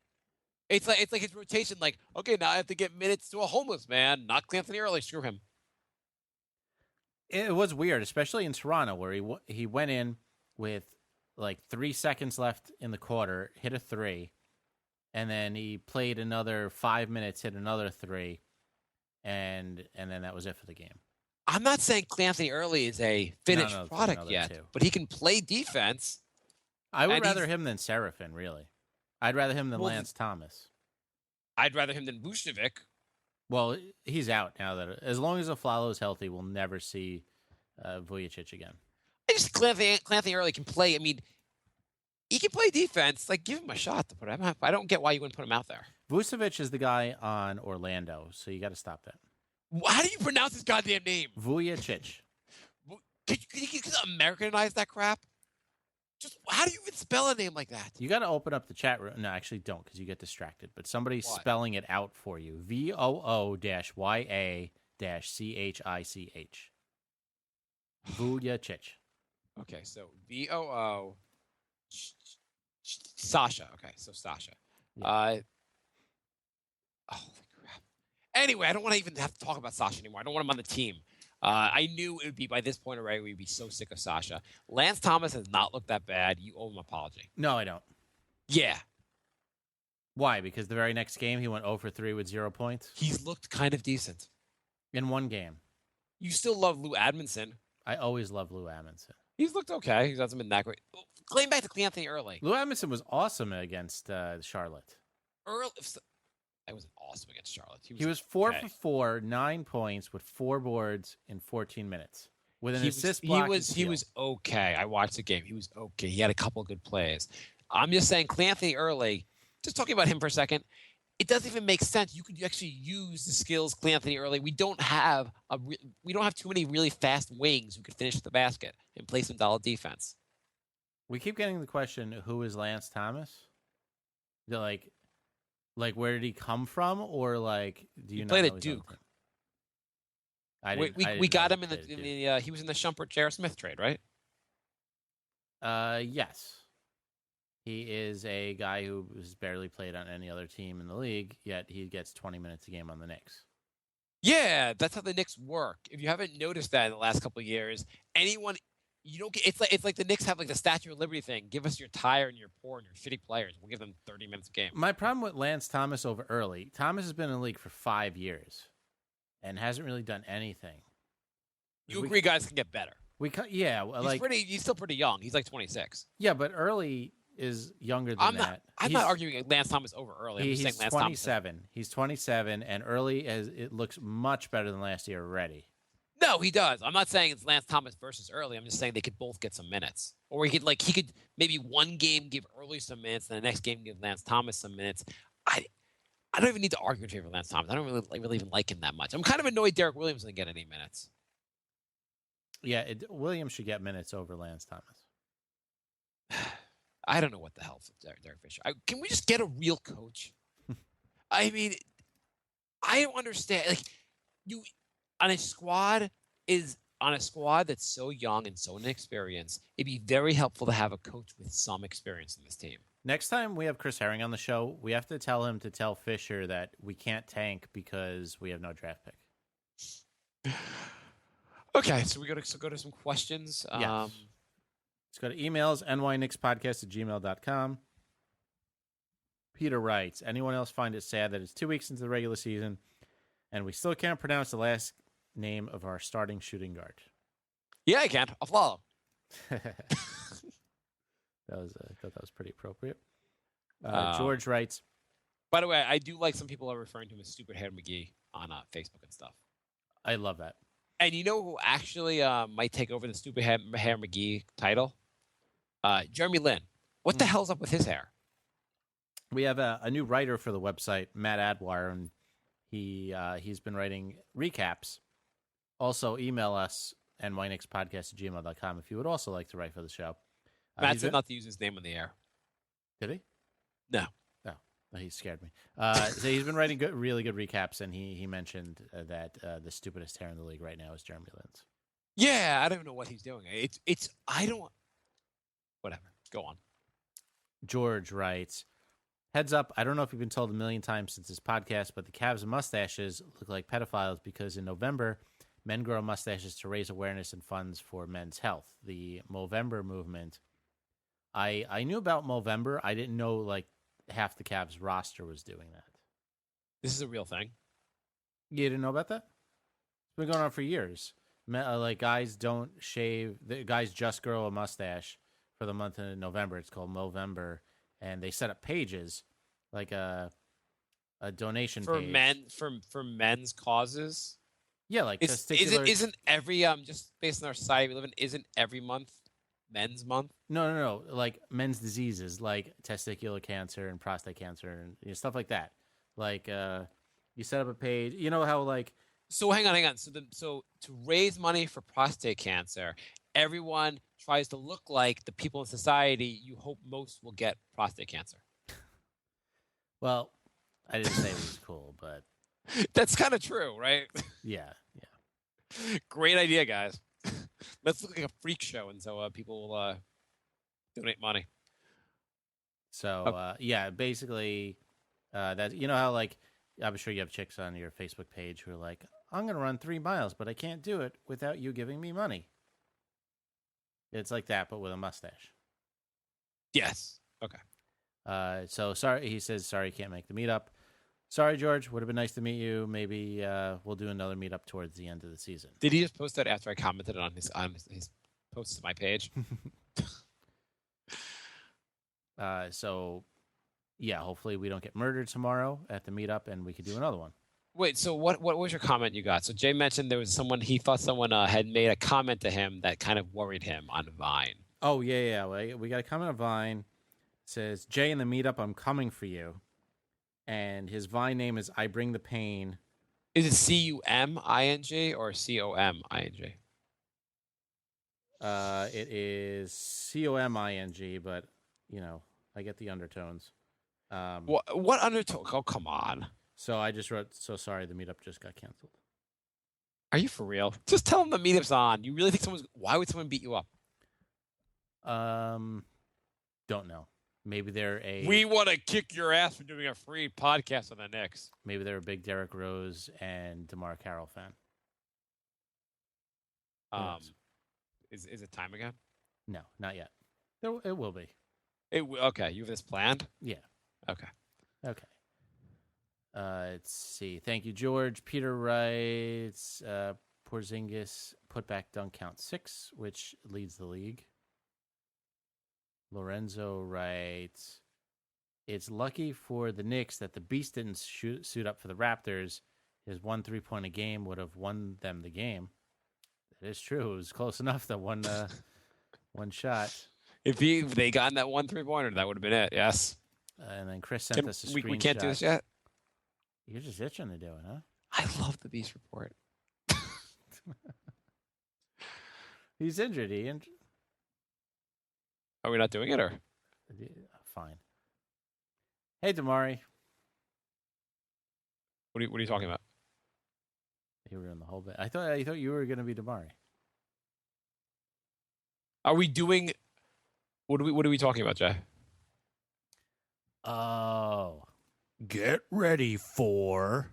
It's like his rotation. Like, okay, now I have to get minutes to a homeless man, not Cleanthony Early. Screw him. It was weird, especially in Toronto, where he went in with like 3 seconds left in the quarter, hit a 3, and then he played another 5 minutes, hit another 3, and then that was it for the game. I'm not saying Cleanthony Early is a finished product yet, but he can play defense. I would rather him than Serafin, really. I'd rather him than Lance Thomas. I'd rather him than Vucevic. Well, he's out now. That as long as Afflalo is healthy, we'll never see Vujicic again. I just Cleanthony Early can play. I mean, he can play defense. Like, give him a shot to put him. I don't get why you wouldn't put him out there. Vucevic is the guy on Orlando, so you got to stop that. How do you pronounce his goddamn name? Vujicic. Could you Americanize that crap? Just how do you even spell a name like that? You got to open up the chat room. No, actually, don't, because you get distracted. But somebody's spelling it out for you. VOO-YA-CHICH. Vujicic. Okay, so VOO. Sasha. Okay, so Sasha. Yeah. Holy crap. Anyway, I don't want to even have to talk about Sasha anymore. I don't want him on the team. I knew it would be by this point already. We'd be so sick of Sasha. Lance Thomas has not looked that bad. You owe him an apology. No, I don't. Yeah. Why? Because the very next game he went 0 for 3 with 0 points. He's looked kind of decent in one game. You still love Lou Admonson. I always love Lou Admonson. He's looked okay. He hasn't been that great. Going back to Cleanthony Early. Lou Admonson was awesome against Charlotte. It was awesome against Charlotte. He was 4 for 4, 9 points with 4 boards in 14 minutes. With an assist block. He was okay. I watched the game. He was okay. He had a couple of good plays. I'm just saying Cleanthony Early, just talking about him for a second, it doesn't even make sense. You could actually use the skills Clay Anthony early. We don't have too many really fast wings who could finish the basket and play some solid defense. We keep getting the question, who is Lance Thomas? They're like where did he come from, or like do you He not played know at his Duke. I didn't We got know him in he played at Duke. the he was in the Shumpert J.R. Smith trade, right? Yes. He is a guy who has barely played on any other team in the league, yet he gets 20 minutes a game on the Knicks. Yeah, that's how the Knicks work. If you haven't noticed that in the last couple of years, anyone you don't get it's like the Knicks have like the Statue of Liberty thing. Give us your tired and your poor and your shitty players. We'll give them 30 minutes a game. My problem with Lance Thomas over early, Thomas has been in the league for 5 years and hasn't really done anything. You agree guys can get better. He's He's still pretty young. He's like 26. Yeah, but early is younger than that. I'm not arguing Lance Thomas over early. I'm just saying Lance 27. Thomas. He's 27, and early it looks much better than last year already. No, he does. I'm not saying it's Lance Thomas versus early. I'm just saying they could both get some minutes. Or he could maybe one game give early some minutes, and the next game give Lance Thomas some minutes. I don't even need to argue in favor of Lance Thomas. I don't really even like him that much. I'm kind of annoyed Derek Williams didn't get any minutes. Yeah, Williams should get minutes over Lance Thomas. I don't know what the hell with Derek Fisher. Can we just get a real coach? I mean, I don't understand. Like, you on a squad that's so young and so inexperienced, it'd be very helpful to have a coach with some experience in this team. Next time we have Chris Herring on the show, we have to tell him to tell Fisher that we can't tank because we have no draft pick. Okay, so we go to some questions. Yes. Let's go to emails, nyknickspodcast@gmail.com. Peter writes, anyone else find it sad that it's 2 weeks into the regular season and we still can't pronounce the last name of our starting shooting guard? Yeah, I can. Afflalo. I thought that was pretty appropriate. George writes, by the way, I do like some people are referring to him as Stupid Hair McGee on Facebook and stuff. I love that. And you know who actually might take over the Stupid Hair McGee title? Jeremy Lin. What the hell's up with his hair? We have a new writer for the website, Matt Adwire, and he's been writing recaps. Also, email us, nyknickspodcast@gmail.com, if you would also like to write for the show. Matt said not to use his name on the air. Did he? No. Oh, he scared me. So he's been writing really good recaps, and he mentioned that the stupidest hair in the league right now is Jeremy Lin's. Yeah, I don't know what he's doing. Whatever. Go on. George writes, heads up, I don't know if you've been told a million times since this podcast, but the Cavs' mustaches look like pedophiles because in November, men grow mustaches to raise awareness and funds for men's health. The Movember movement. I knew about Movember. I didn't know like half the Cavs roster was doing that. This is a real thing. You didn't know about that? It's been going on for years. Like guys don't shave. The guys just grow a mustache for the month of November. It's called Movember, and they set up pages like a donation for page. for men's causes. Yeah, like testicular. Isn't every just based on our society we live in, isn't every month men's month? No. Like men's diseases, like testicular cancer and prostate cancer and stuff like that. Like you set up a page. You know how like. So hang on. So to raise money for prostate cancer, everyone tries to look like the people in society you hope most will get prostate cancer. Well, I didn't say it was cool, but that's kind of true, right? Yeah. Great idea, guys. Let's look like a freak show, and so people will donate money. So yeah, basically, that you know how like I'm sure you have chicks on your Facebook page who are like, I'm going to run 3 miles, but I can't do it without you giving me money. It's like that, but with a mustache. Yes. Okay. So sorry, he says sorry, can't make the meetup. Sorry, George. Would have been nice to meet you. Maybe we'll do another meetup towards the end of the season. Did he just post that after I commented on his post to my page? So, yeah, hopefully we don't get murdered tomorrow at the meetup, and we could do another one. Wait, so what was your comment you got? So Jay mentioned there was someone, he thought someone had made a comment to him that kind of worried him on Vine. Oh, yeah. We got a comment on Vine. It says, Jay in the meetup, I'm coming for you. And his Vine name is I Bring the Pain. Is it CUMING or COMING? It is COMING, but I get the undertones. What undertone? Oh, come on. So I just wrote, so sorry, the meetup just got canceled. Are you for real? Just tell them the meetup's on. You really think why would someone beat you up? Don't know. Maybe We want to kick your ass for doing a free podcast on the Knicks. Maybe they're a big Derrick Rose and DeMar Carroll fan. Is it time again? No, not yet. It will be. Okay, you have this planned? Yeah. Okay. Let's see. Thank you, George. Peter writes, Porzingis putback dunk count 6, which leads the league. Lorenzo writes, it's lucky for the Knicks that the Beast didn't suit up for the Raptors. His 1 3-point a game would have won them the game. That is true. It was close enough that one shot. If they gotten that 1 3-pointer, that would have been it. Yes. And then Chris sent us a screenshot. We can't do this yet? You're just itching to do it, huh? I love the Beast Report. He's injured. Are we not doing it, or? Fine. Hey, Damari. What are you talking about? You were in the whole bit. I thought you were going to be Damari. Are we doing? What are we talking about, Jay? Oh, get ready for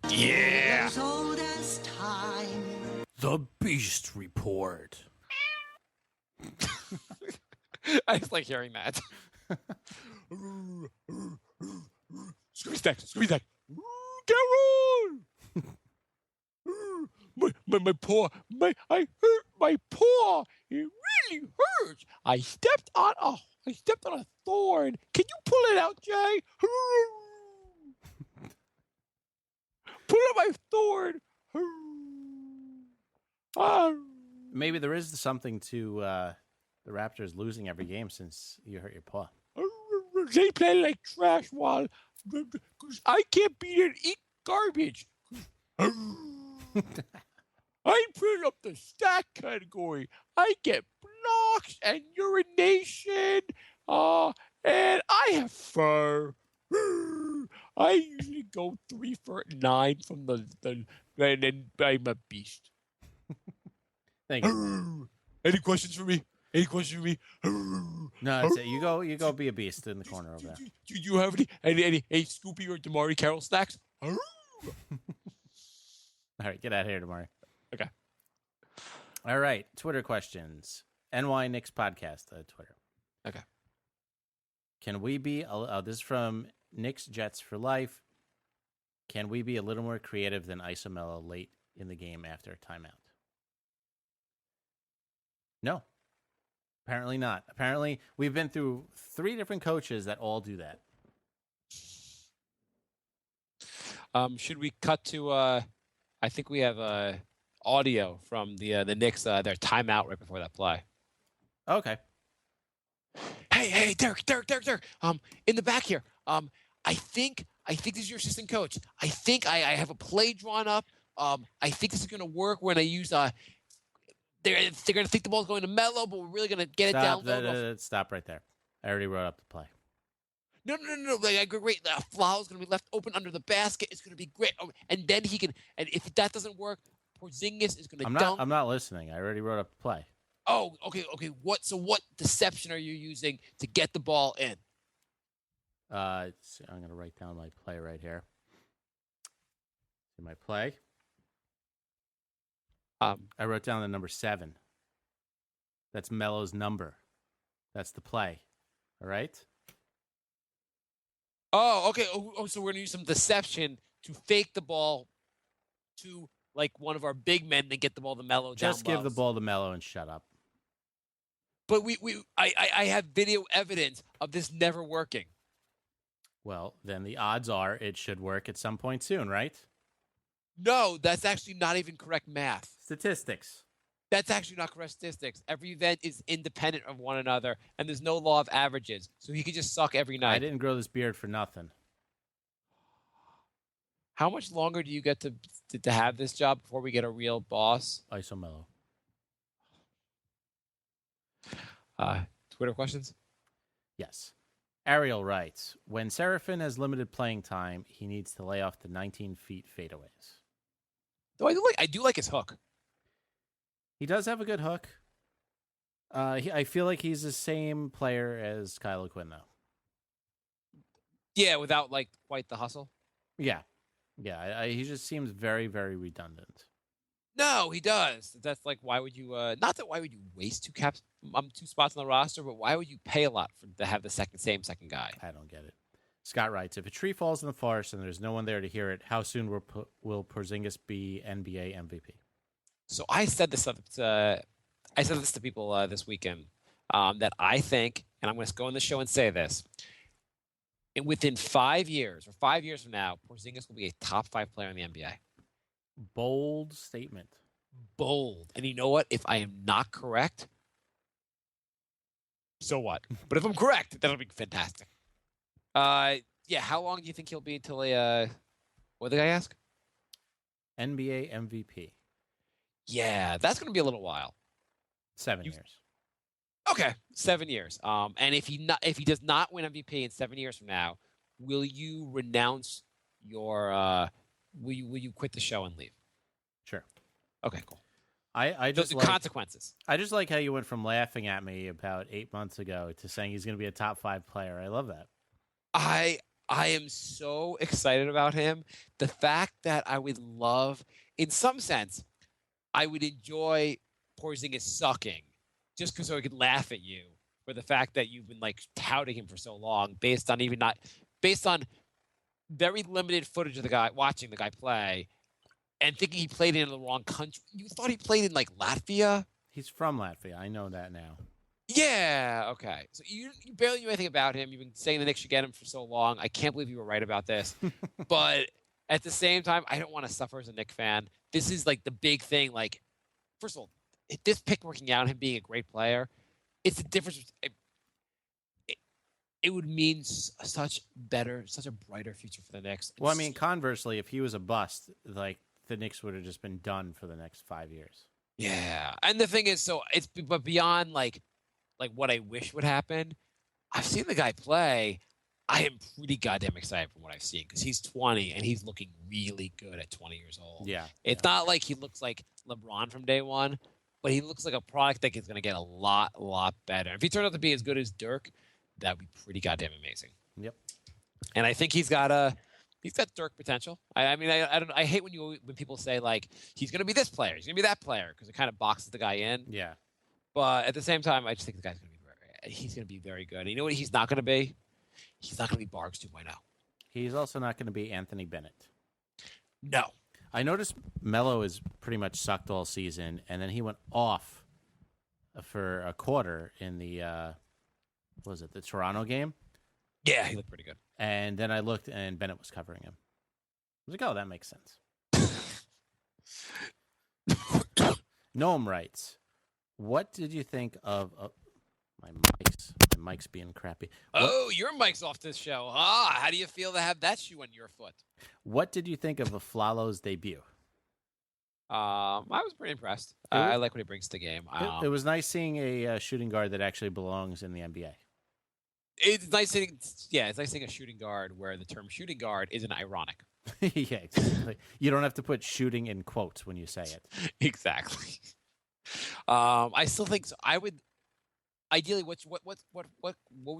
the Beast Report. I just like hearing that. Squeeze that. Get on! My paw. I hurt my paw. It really hurts. I stepped on a thorn. Can you pull it out, Jay? Pull out my thorn. Maybe there is something to the Raptors losing every game since you hurt your paw. They play like trash while I can't beat and eat garbage. I put up the stat category. I get blocks and urination, and I have fur. I usually go 3 for 9 from the and then I'm a beast. Thank you. Any questions for me? No, that's it. You go be a beast in the corner over there. Do you have any Scoopy or Damari Carroll snacks? All right, get out of here, Damari. Okay. All right, Twitter questions. NY Knicks Podcast, Twitter. Okay. Can we be, this is from Knicks Jets for Life. Can we be a little more creative than Isomelo late in the game after a timeout? No. Apparently not. Apparently, we've been through 3 different coaches that all do that. Should we cut to, I think we have audio from the Knicks, their timeout right before that play. Okay. Hey, Derek. In the back here. I think this is your assistant coach. I think I have a play drawn up. I think this is going to work when I use they're going to think the ball's going to Melo, but we're really going to get it down low. Stop right there. I already wrote up the play. No. Like, great. Afflalo's going to be left open under the basket. It's going to be great. And then he can. And if that doesn't work, Porzingis is going to dunk. I'm not listening. I already wrote up the play. Oh, okay. What deception are you using to get the ball in? I'm going to write down my play right here. My play. I wrote down the number 7. That's Melo's number. That's the play. All right? Oh, okay. Oh, so we're going to use some deception to fake the ball to, like, one of our big men and get the ball to Melo. Just give the ball to Melo and shut up. But I have video evidence of this never working. Well, then the odds are it should work at some point soon, right? No, that's actually not even correct math. Statistics. That's actually not correct statistics. Every event is independent of one another, and there's no law of averages. So he could just suck every night. I didn't grow this beard for nothing. How much longer do you get to have this job before we get a real boss? Isomelo. Twitter questions? Yes. Ariel writes, when Seraphin has limited playing time, he needs to lay off the 19 feet fadeaways. Though I do like his hook. He does have a good hook. I feel like he's the same player as Kyle O'Quinn, though. Yeah, without like quite the hustle. Yeah. Yeah, he just seems very, very redundant. No, he does. That's like, why would you? Not that why would you waste two spots on the roster, but why would you pay a lot to have the same second guy? I don't get it. Scott writes, if a tree falls in the forest and there's no one there to hear it, how soon will Porzingis be NBA MVP? So I said this to people this weekend that I think, and I'm going to go on the show and say this. And within 5 years, or 5 years from now, Porzingis will be a top 5 player in the NBA. Bold statement. Bold. And you know what? If I am not correct, so what? But if I'm correct, that'll be fantastic. Yeah. How long do you think he'll be until what did the guy ask? NBA MVP. Yeah, that's going to be a little while. 7 years. Okay, 7 years. And if he does not win MVP in 7 years from now, will you renounce your? Will you quit the show and leave? Sure. Okay, cool. I Those just are consequences. I just like how you went from laughing at me about 8 months ago to saying he's going to be a top 5 player. I love that. I am so excited about him. The fact that I would love, in some sense, I would enjoy Porzingis sucking just because I could laugh at you for the fact that you've been like touting him for so long based on very limited footage of the guy watching the guy play and thinking he played in the wrong country. You thought he played in like Latvia? He's from Latvia. I know that now. Yeah, okay. So you barely knew anything about him. You've been saying the Knicks should get him for so long. I can't believe you were right about this. But at the same time, I don't want to suffer as a Knicks fan. This is like the big thing. Like, first of all, this pick working out, him being a great player, it's the difference. It would mean such a brighter future for the Knicks. Well, I mean, conversely, if he was a bust, like the Knicks would have just been done for the next 5 years. Yeah, and the thing is, so it's but beyond like what I wish would happen. I've seen the guy play. I am pretty goddamn excited from what I've seen because he's 20 and he's looking really good at 20 years old. Yeah, it's not like he looks like LeBron from day one, but he looks like a product that is going to get a lot better. If he turns out to be as good as Dirk, that would be pretty goddamn amazing. Yep. And I think he's got Dirk potential. I mean, I hate when people say like he's going to be this player, he's going to be that player because it kind of boxes the guy in. Yeah. But at the same time, I just think the guy's going to be very good. And you know what he's not going to be? He's not going to be Bargs 2.0. He's also not going to be Anthony Bennett. No. I noticed Melo is pretty much sucked all season, and then he went off for a quarter in the the Toronto game? Yeah, he looked pretty good. And then I looked, and Bennett was covering him. I was like, oh, that makes sense. Noam writes, what did you think of my mic's being crappy. Your mic's off this show. How do you feel to have that shoe on your foot? What did you think of Afflalo's debut? I was pretty impressed. I like what he brings to the game. It was nice seeing a shooting guard that actually belongs in the NBA. It's nice seeing a shooting guard where the term shooting guard isn't ironic. Yeah, exactly. You don't have to put shooting in quotes when you say it. Exactly. I still think so. I would ideally. What would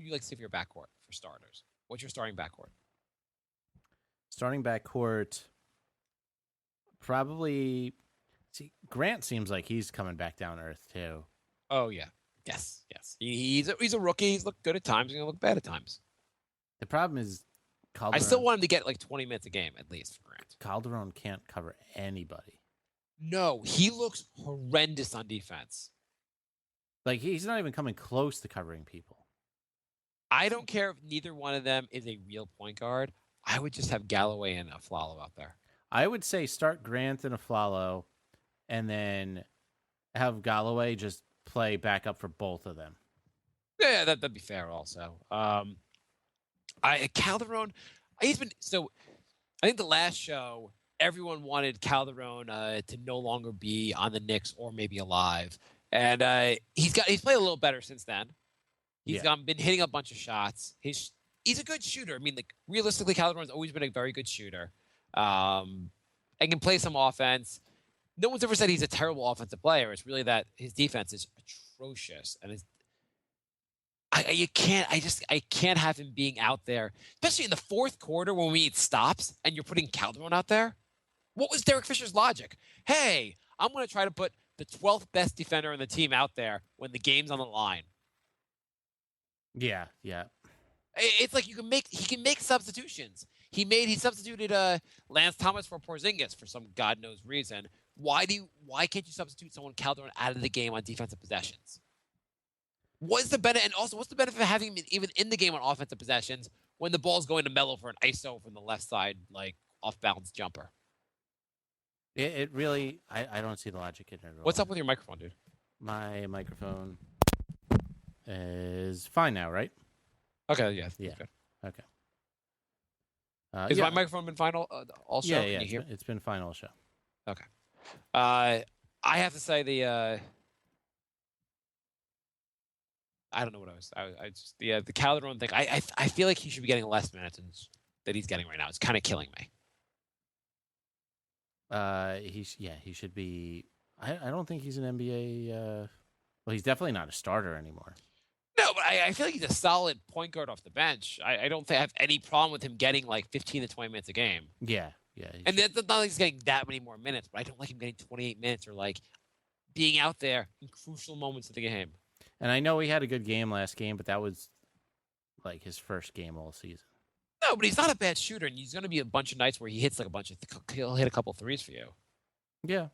you like to see for your backcourt for starters? What's your starting backcourt? Starting backcourt, probably. See, Grant seems like he's coming back down to earth too. Oh yeah, yes. He's a rookie. He's looked good at times. He's gonna look bad at times. The problem is, Calderon, I still want him to get like 20 minutes a game at least for Grant. Calderon can't cover anybody. No, he looks horrendous on defense. Like, he's not even coming close to covering people. I don't care if neither one of them is a real point guard. I would just have Galloway and Afflalo out there. I would say start Grant and Afflalo, and then have Galloway just play backup for both of them. Yeah, that'd be fair also. Calderon, I think the last show, everyone wanted Calderon to no longer be on the Knicks or maybe alive, and he's played a little better since then. He's been hitting a bunch of shots. He's a good shooter. I mean, like realistically, Calderon's always been a very good shooter. And can play some offense. No one's ever said he's a terrible offensive player. It's really that his defense is atrocious, and I can't have him being out there, especially in the fourth quarter when we need stops and you're putting Calderon out there. What was Derek Fisher's logic? Hey, I'm going to try to put the 12th best defender on the team out there when the game's on the line. Yeah. It's like he can make substitutions. He substituted Lance Thomas for Porzingis for some God knows reason. Why can't you substitute someone Calderon out of the game on defensive possessions? What's the benefit? And also, what's the benefit of having him even in the game on offensive possessions when the ball's going to Melo for an ISO from the left side, like off balance jumper? It really, I don't see the logic in it at all. What's up with your microphone, dude? My microphone is fine now, right? Okay, yeah. Good. Okay. Has my microphone been fine all show? Yeah, Can you hear? it's been fine all show. Okay. I have to say I don't know what I just the Calderon thing. I feel like he should be getting less minutes that he's getting right now. It's kind of killing me. He should be. I don't think he's an NBA. Well, he's definitely not a starter anymore. No, but I feel like he's a solid point guard off the bench. I don't think I have any problem with him getting like 15 to 20 minutes a game. Yeah. And that's not like he's getting that many more minutes, but I don't like him getting 28 minutes or like being out there in crucial moments of the game. And I know he had a good game last game, but that was like his first game all season. No, but he's not a bad shooter, and he's going to be a bunch of nights where he hits like a bunch of he'll hit a couple threes for you. Yeah.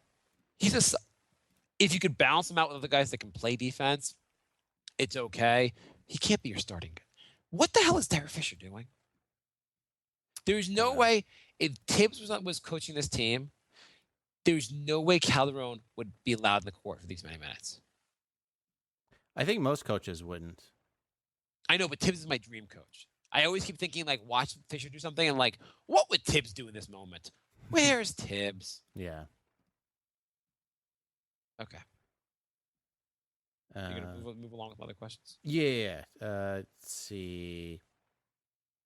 If you could balance him out with other guys that can play defense, it's okay. He can't be your starting. What the hell is Derek Fisher doing? There's no way, if Tibbs was coaching this team, there's no way Calderon would be allowed in the court for these many minutes. I think most coaches wouldn't. I know, but Tibbs is my dream coach. I always keep thinking, like, watch Fisher do something and, like, what would Tibbs do in this moment? Where's Tibbs? Yeah. Okay. You're going to move along with other questions? Yeah. Let's see.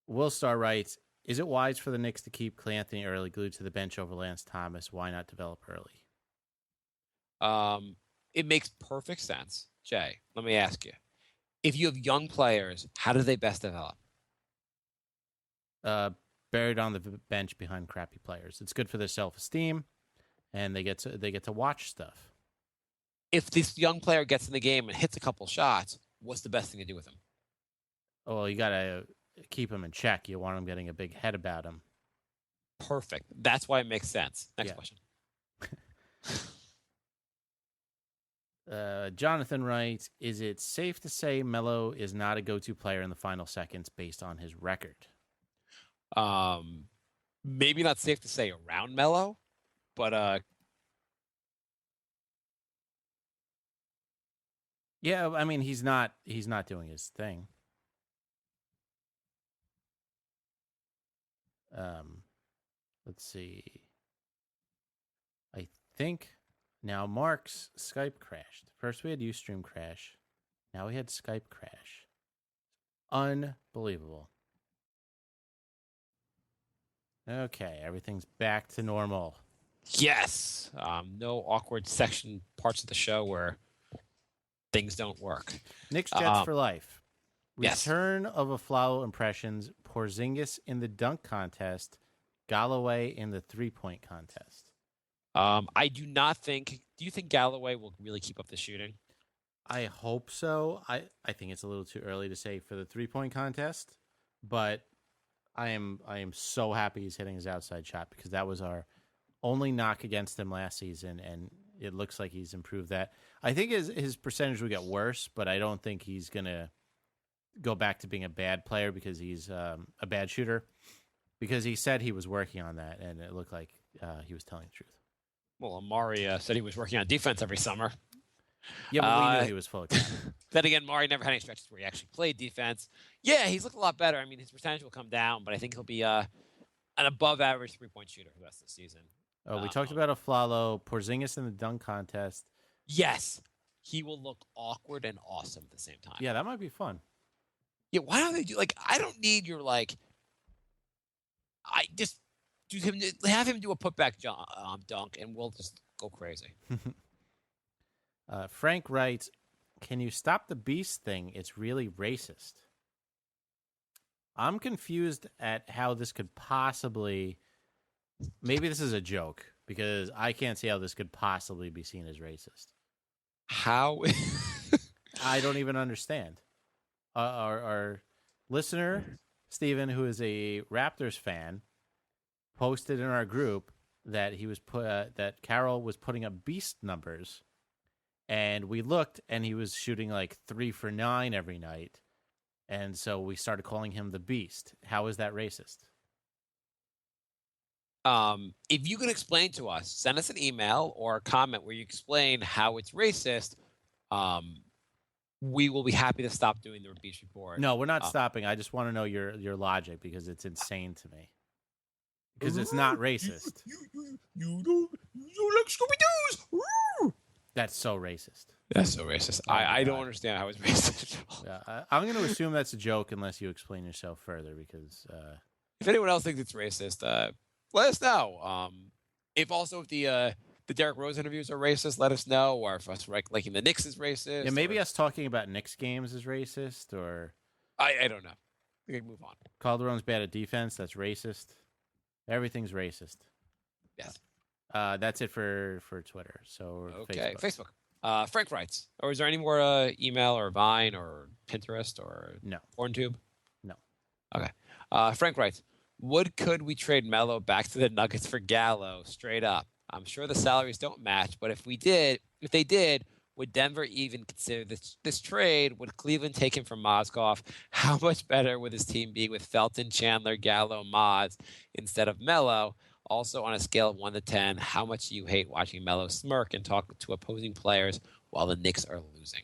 Willstar writes, is it wise for the Knicks to keep Clanthony early glued to the bench over Lance Thomas? Why not develop early? It makes perfect sense. Jay, let me ask you. If you have young players, how do they best develop? Buried on the bench behind crappy players. It's good for their self-esteem, and they get to watch stuff. If this young player gets in the game and hits a couple shots, what's the best thing to do with him? Oh, well, you got to keep him in check. You want him getting a big head about him. Perfect. That's why it makes sense. Next question. Jonathan writes, is it safe to say Melo is not a go-to player in the final seconds based on his record? Maybe not safe to say around Melo, but yeah, I mean he's not doing his thing. Let's see. I think now Mark's Skype crashed. First we had Ustream crash. Now we had Skype crash. Unbelievable. Okay, everything's back to normal. yes, no awkward parts of the show where things don't work. Knicks Jets for life. Yes. Return of Afflalo impressions. Porzingis in the dunk contest. Galloway in the 3-point contest. I do not think. Do you think Galloway will really keep up the shooting? I hope so. I think it's a little too early to say for the 3-point contest, but I am so happy he's hitting his outside shot because that was our only knock against him last season, and it looks like he's improved that. I think his percentage will get worse, but I don't think he's gonna go back to being a bad player because he's a bad shooter. Because he said he was working on that, and it looked like he was telling the truth. Well, Amari said he was working on defense every summer. Yeah, but we knew he was full of crap. Then again, Amari never had any stretches where he actually played defense. Yeah, he's looked a lot better. I mean, his percentage will come down, but I think he'll be an above-average three-point shooter for the rest of the season. Oh, we talked about Afflalo, Porzingis in the dunk contest. Yes, he will look awkward and awesome at the same time. Yeah, that might be fun. Yeah, why don't they do I don't need your I just have him do a putback dunk, and we'll just go crazy. Frank writes, "Can you stop the beast thing? It's really racist." I'm confused at how this could possibly. Maybe this is a joke because I can't see how this could possibly be seen as racist. How? I don't even understand. Our listener, Steven, who is a Raptors fan, posted in our group that he was that Carroll was putting up beast numbers, and we looked, and he was shooting like 3 for 9 every night, and so we started calling him the Beast. How is that racist? If you can explain to us, send us an email or a comment where you explain how it's racist. We will be happy to stop doing the Beast Report. No, we're not stopping. I just want to know your logic because it's insane to me. Because it's not racist. You like Scooby-Doo's. That's so racist. That's so racist. I don't understand how it's racist. Yeah, I'm going to assume that's a joke unless you explain yourself further. Because if anyone else thinks it's racist, let us know. If the Derrick Rose interviews are racist, let us know. Or if us liking the Knicks is racist. Yeah, maybe us talking about Knicks games is racist. Or I don't know. We can move on. Calderon's bad at defense. That's racist. Everything's racist. Yes. That's it for Twitter. So okay, Facebook. Frank writes, or is there any more email or Vine or Pinterest or PornTube? No. Okay. Frank writes, could we trade Melo back to the Nuggets for Gallo straight up? I'm sure the salaries don't match, but if they did, would Denver even consider this trade? Would Cleveland take him from Mozgov? How much better would his team be with Felton, Chandler, Gallo, Moz instead of Melo? Also, on a scale of 1 to 10, how much do you hate watching Melo smirk and talk to opposing players while the Knicks are losing?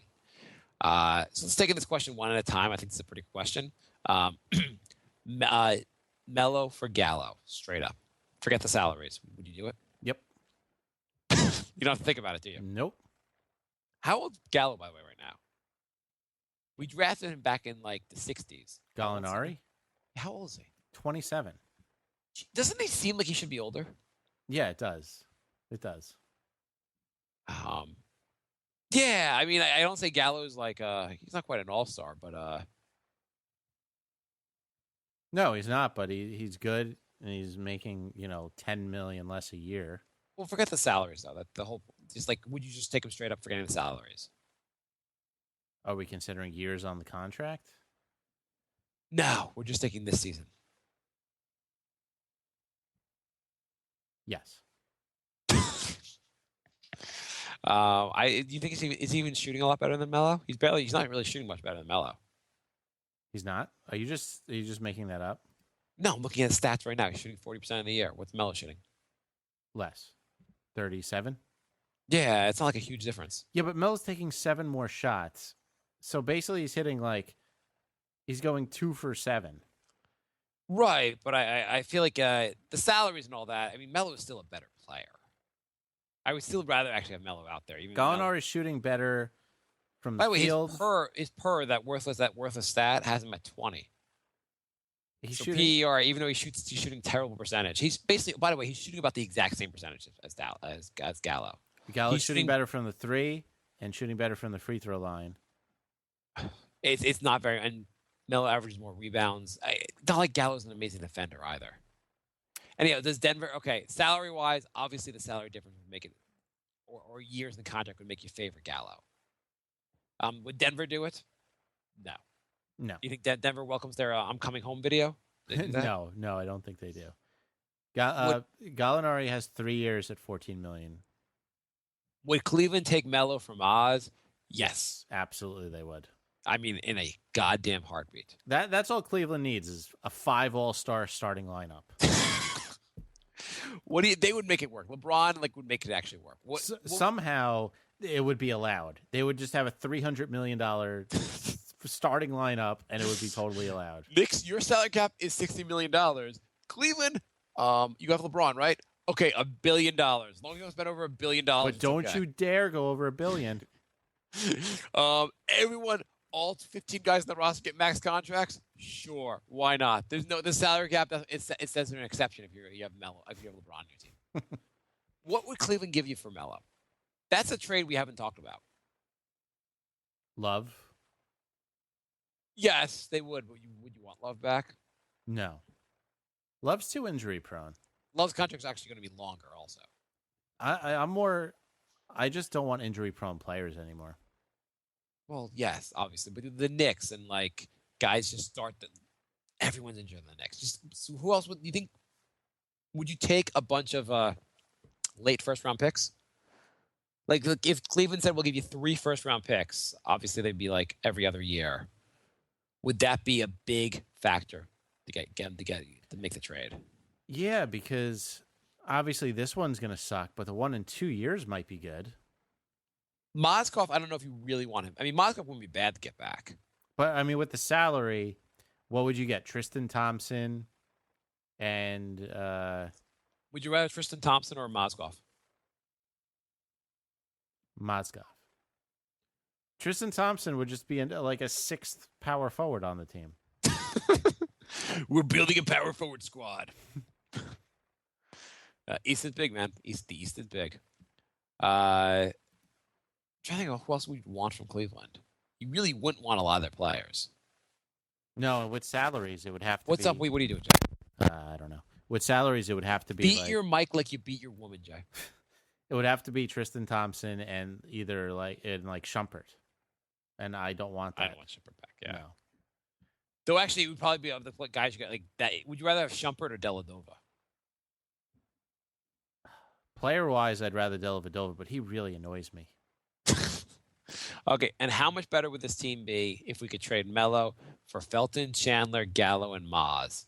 So let's take this question one at a time. I think it's a pretty good question. Melo for Gallo, straight up. Forget the salaries. Would you do it? Yep. You don't have to think about it, do you? Nope. How old is Gallo, by the way, right now? We drafted him back in the 60s. Gallinari? How old is he? 27. Doesn't he seem like he should be older? Yeah, it does. It does. Yeah, I mean, I don't say Gallo's he's not quite an all-star, but No, he's not, but he's good, and he's making, $10 million less a year. well, forget the salaries though. That the whole just would you just take him straight up forgetting the salaries? Are we considering years on the contract? No, we're just taking this season. Yes. Do you think is he even shooting a lot better than Melo? He's not really shooting much better than Melo. He's not? Are you just making that up? No, I'm looking at stats right now. He's shooting 40% in the year. What's Melo shooting? Less. 37? Yeah, it's not like a huge difference. Yeah, but Melo's taking 7 more shots. So basically he's hitting he's going 2 for 7. Right, but I feel like the salaries and all that, I mean, Melo is still a better player. I would still rather actually have Melo out there. Gallinari is shooting better from the field. By the way, his per that worthless stat has him at 20. He's so shooting PER, even though he's shooting terrible percentage, he's basically. By the way, he's shooting about the exact same percentage as Gallo. Gallo's shooting better from the 3 and shooting better from the free throw line. It's not very, and Melo averages more rebounds. Not like Gallo's an amazing defender either. Anyhow, does Denver, salary wise, obviously the salary difference would make it, or years in the contract would make you favor Gallo. Would Denver do it? No. No. You think Denver welcomes their "I'm coming home" video? No, I don't think they do. Gallinari has 3 years at $14 million. Would Cleveland take Melo from Oz? Yes. Absolutely they would. I mean, in a goddamn heartbeat. That's all Cleveland needs is a 5 all-star starting lineup. They would make it work. LeBron would make it actually work. Somehow it would be allowed. They would just have a $300 million starting lineup, and it would be totally allowed. Knicks, your salary cap is $60 million. Cleveland, You got LeBron, right? Okay, $1 billion. As long as you don't spend over $1 billion. But don't okay. you dare go over $1 billion. Everyone, all 15 guys in the roster get max contracts. Sure, why not? There's no the salary cap. It says there's an exception if you have Melo, if you have LeBron on your team. What would Cleveland give you for Melo? That's a trade we haven't talked about. Love? Yes, they would. But would you want Love back? No. Love's too injury prone. Love's contract's actually going to be longer, also. I'm more. I just don't want injury prone players anymore. Well, yes, obviously, but the Knicks and like guys just start the. Everyone's injured in the Knicks. Just so who else would you think? Would you take a bunch of late first round picks? Like if Cleveland said we'll give you 3 first round picks, obviously they'd be like every other year. Would that be a big factor to make the trade? Yeah, because obviously this one's going to suck, but the one in 2 years might be good. Mozgov, I don't know if you really want him. I mean, Mozgov wouldn't be bad to get back. But I mean, with the salary, what would you get? Tristan Thompson and Would you rather Tristan Thompson or Mozgov? Mozgov. Tristan Thompson would just be like a 6th power forward on the team. We're building a power forward squad. East is big, man. The East is big. I'm trying to think of who else we'd want from Cleveland. You really wouldn't want a lot of their players. No, with salaries, it would have to What's be... up? What are you doing, Jay? I don't know. With salaries, it would have to be Beat like, your mic like you beat your woman, Jay. It would have to be Tristan Thompson and either like Shumpert. And I don't want that. I don't want Shumpert back, yeah. No. Though actually, it would probably be of the guys you got like that. Would you rather have Shumpert or Deladova? Player-wise, I'd rather Dellavedova, but he really annoys me. Okay, and how much better would this team be if we could trade Melo for Felton, Chandler, Gallo, and Maz?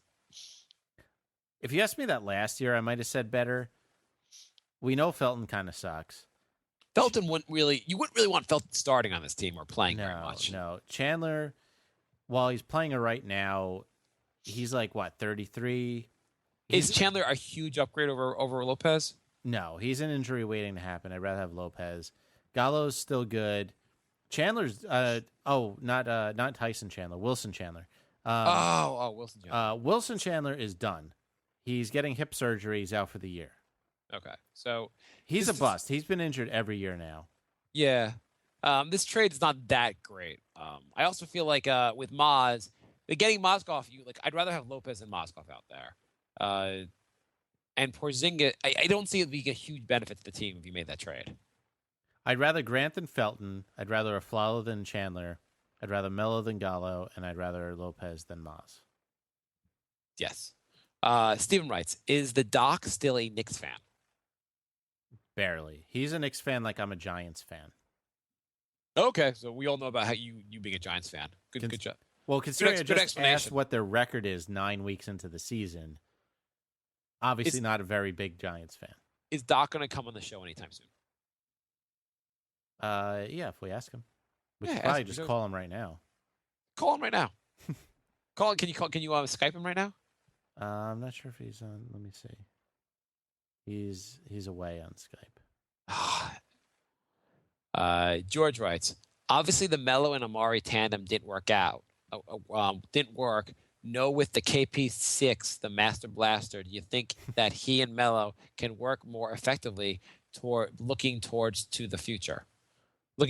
If you asked me that last year, I might have said better. We know Felton kind of sucks. Felton you wouldn't really want Felton starting on this team or playing very much. No. Chandler, while he's playing it right now, he's like, 33? Is Chandler a huge upgrade over Lopez? No, he's an injury waiting to happen. I'd rather have Lopez. Gallo's still good. Chandler's not Tyson Chandler, Wilson Chandler. Wilson Chandler. Wilson Chandler is done. He's getting hip surgery. He's out for the year. Okay, so he's a bust. He's been injured every year now. Yeah, this trade is not that great. I also feel like with Maz, getting Mozgov, I'd rather have Lopez than Mozgov out there. And Porzingis, I don't see it being a huge benefit to the team if you made that trade. I'd rather Grant than Felton. I'd rather Afflalo than Chandler. I'd rather Melo than Gallo, and I'd rather Lopez than Maz. Yes. Steven writes, is the Doc still a Knicks fan? Barely. He's a Knicks fan like I'm a Giants fan. Okay, so we all know about how you being a Giants fan. Good job. Well, considering Good I just explanation. asked what their record is 9 weeks into the season, obviously not a very big Giants fan. Is Doc going to come on the show anytime soon? Yeah, if we ask him. We should ask probably him. just call him right now. Call him right now. Can you Skype him right now? I'm not sure if he's on. Let me see. He's away on Skype. George writes, obviously the Melo and Amari tandem didn't work out. Didn't work. No, with the KP6, the Master Blaster, do you think that he and Melo can work more effectively looking forward to the future? I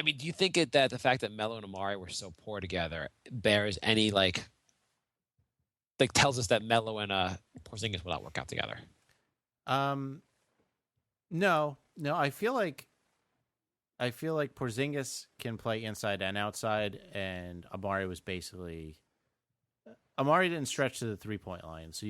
mean, do you think that the fact that Melo and Amari were so poor together bears any tells us that Melo and Porzingis will not work out together? No. I feel like Porzingis can play inside and outside, and Amari didn't stretch to the 3-point line, so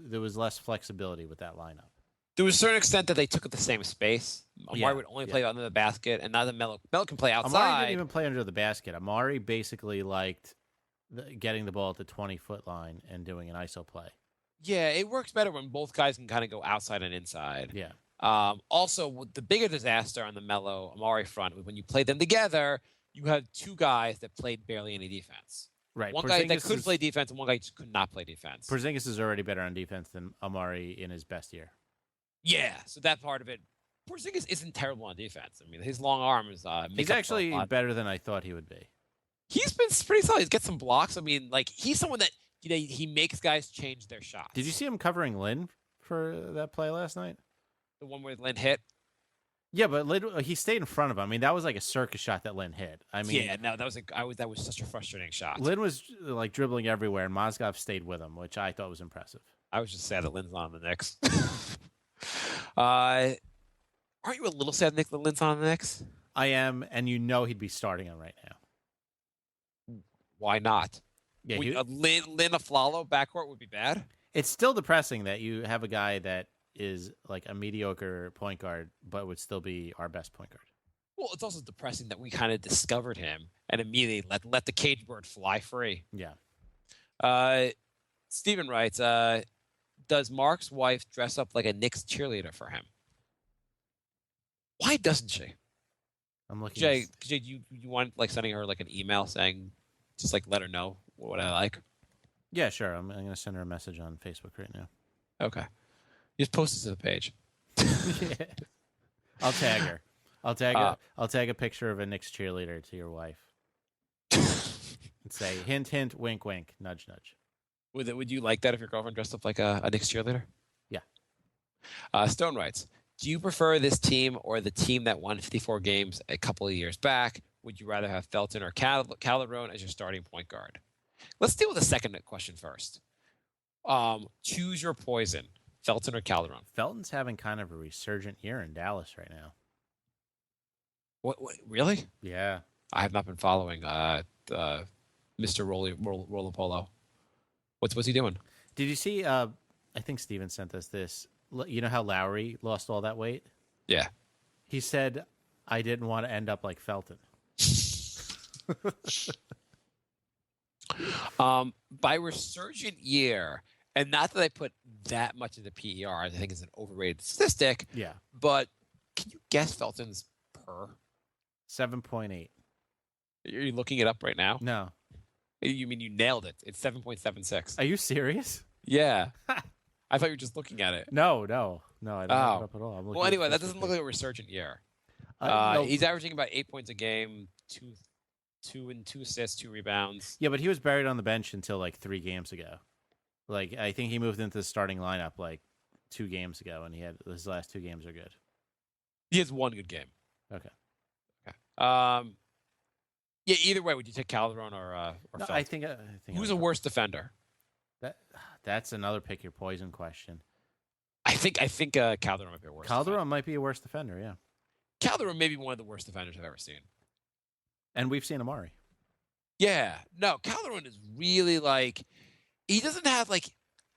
there was less flexibility with that lineup. To a certain extent that they took up the same space. Amari would only play under the basket, and now that Melo can play outside. Amari didn't even play under the basket. Amari basically liked getting the ball at the 20-foot line and doing an ISO play. Yeah, it works better when both guys can kind of go outside and inside. Yeah. Also, the bigger disaster on the Melo Amari front, when you play them together, you have two guys that played barely any defense. Right. One guy that Porzingis could play defense and one guy just could not play defense. Porzingis is already better on defense than Amari in his best year. Yeah, so that part of it. Porzingis isn't terrible on defense. I mean, his long arms. He's actually better than I thought he would be. He's been pretty solid. He's got some blocks. I mean, like he's someone that he makes guys change their shots. Did you see him covering Lynn for that play last night? The one where Lynn hit? Yeah, but Lynn, he stayed in front of him. I mean, that was like a circus shot that Lynn hit. I mean, yeah, no, that was such a frustrating shot. Lynn was like dribbling everywhere, and Mozgov stayed with him, which I thought was impressive. I was just sad that Lynn's on the Knicks. Aren't you a little sad, Nick, that Lynn's on the Knicks? I am, and you know he'd be starting him right now. Why not? Yeah, Lynn Afflalo backcourt would be bad. It's still depressing that you have a guy that is like a mediocre point guard, but would still be our best point guard. Well, it's also depressing that we kind of discovered him and immediately let the cage bird fly free. Yeah. Steven writes, does Mark's wife dress up like a Knicks cheerleader for him? Why doesn't she? I'm looking. Jay, you want like sending her like an email saying, just like let her know what I like? Yeah, sure. I'm going to send her a message on Facebook right now. Okay. Just post it to the page. Yeah. I'll tag her. I'll tag a picture of a Knicks cheerleader to your wife. And say hint, hint, wink, wink, nudge, nudge. Would you like that if your girlfriend dressed up like a Knicks cheerleader? Yeah. Stone writes, do you prefer this team or the team that won 54 games a couple of years back? Would you rather have Felton or Calderon as your starting point guard? Let's deal with the second question first. Choose your poison, Felton or Calderon. Felton's having kind of a resurgent year in Dallas right now. What really? Yeah. I have not been following Mr. Rolopolo. What's he doing? Did you see, I think Steven sent us this. You know how Lowry lost all that weight? Yeah. He said, I didn't want to end up like Felton. By resurgent year, and not that I put that much into PER, I think it's an overrated statistic. Yeah. But can you guess Felton's per? 7.8. Are you looking it up right now? No. You mean you nailed it? It's 7.76. Are you serious? Yeah. I thought you were just looking at it. No, I don't have it up at all. Well, anyway, that doesn't look like a resurgent year. No. He's averaging about 8 points a game, two assists, 2 rebounds. Yeah, but he was buried on the bench until like 3 games ago. Like, I think he moved into the starting lineup like 2 games ago, and his last 2 games are good. He has 1 good game. Okay. Yeah. Either way, would you take Calderon or No, Felton? I think Who's a worse defender? That's another pick your poison question. I think Calderon might be a worse. Calderon might be a worse defender, yeah. Calderon may be one of the worst defenders I've ever seen. And we've seen Amari. Yeah, no, Calderon is really like he doesn't have like.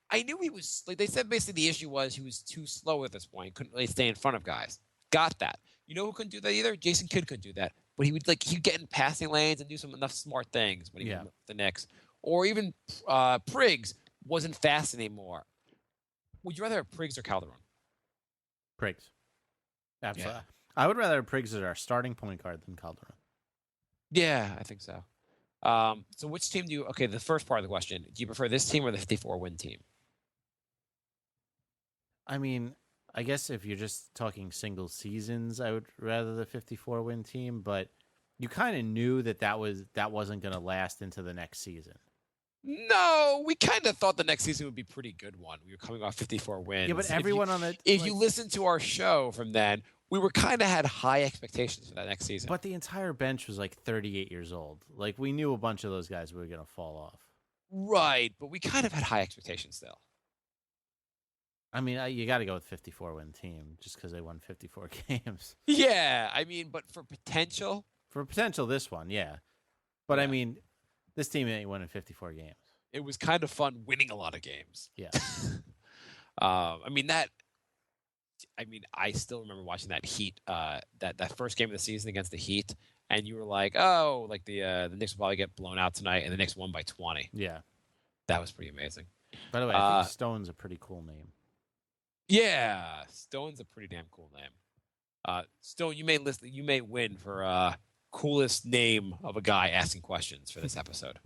I knew he was like they said. Basically, the issue was he was too slow at this point. Couldn't really stay in front of guys. Got that. You know who couldn't do that either? Jason Kidd couldn't do that. But he'd get in passing lanes and do enough smart things when he was with the Knicks. Or even Priggs wasn't fast anymore. Would you rather have Priggs or Calderon? Priggs. Absolutely. Yeah. I would rather have Priggs as our starting point guard than Calderon. Yeah, I think so. So which team do you... Okay, the first part of the question. Do you prefer this team or the 54-win team? I mean, I guess if you're just talking single seasons, I would rather the 54-win team, but you kind of knew that wasn't going to last into the next season. No, we kind of thought the next season would be a pretty good one. We were coming off 54 wins. Yeah, but everyone on the... If you listen to our show from then, we were kind of had high expectations for that next season. But the entire bench was like 38 years old. Like, we knew a bunch of those guys were going to fall off. Right, but we kind of had high expectations still. I mean, you got to go with 54-win team just because they won 54 games. Yeah, I mean, but for potential... For potential, this one, yeah. But, yeah. I mean, this team ain't winning 54 games. It was kind of fun winning a lot of games. Yeah. I still remember watching that Heat, that first game of the season against the Heat, and you were like, oh, like the Knicks will probably get blown out tonight, and the Knicks won by 20. Yeah. That was pretty amazing. By the way, I think Stone's a pretty cool name. Yeah, Stone's a pretty damn cool name. Stone, you may win for coolest name of a guy asking questions for this episode.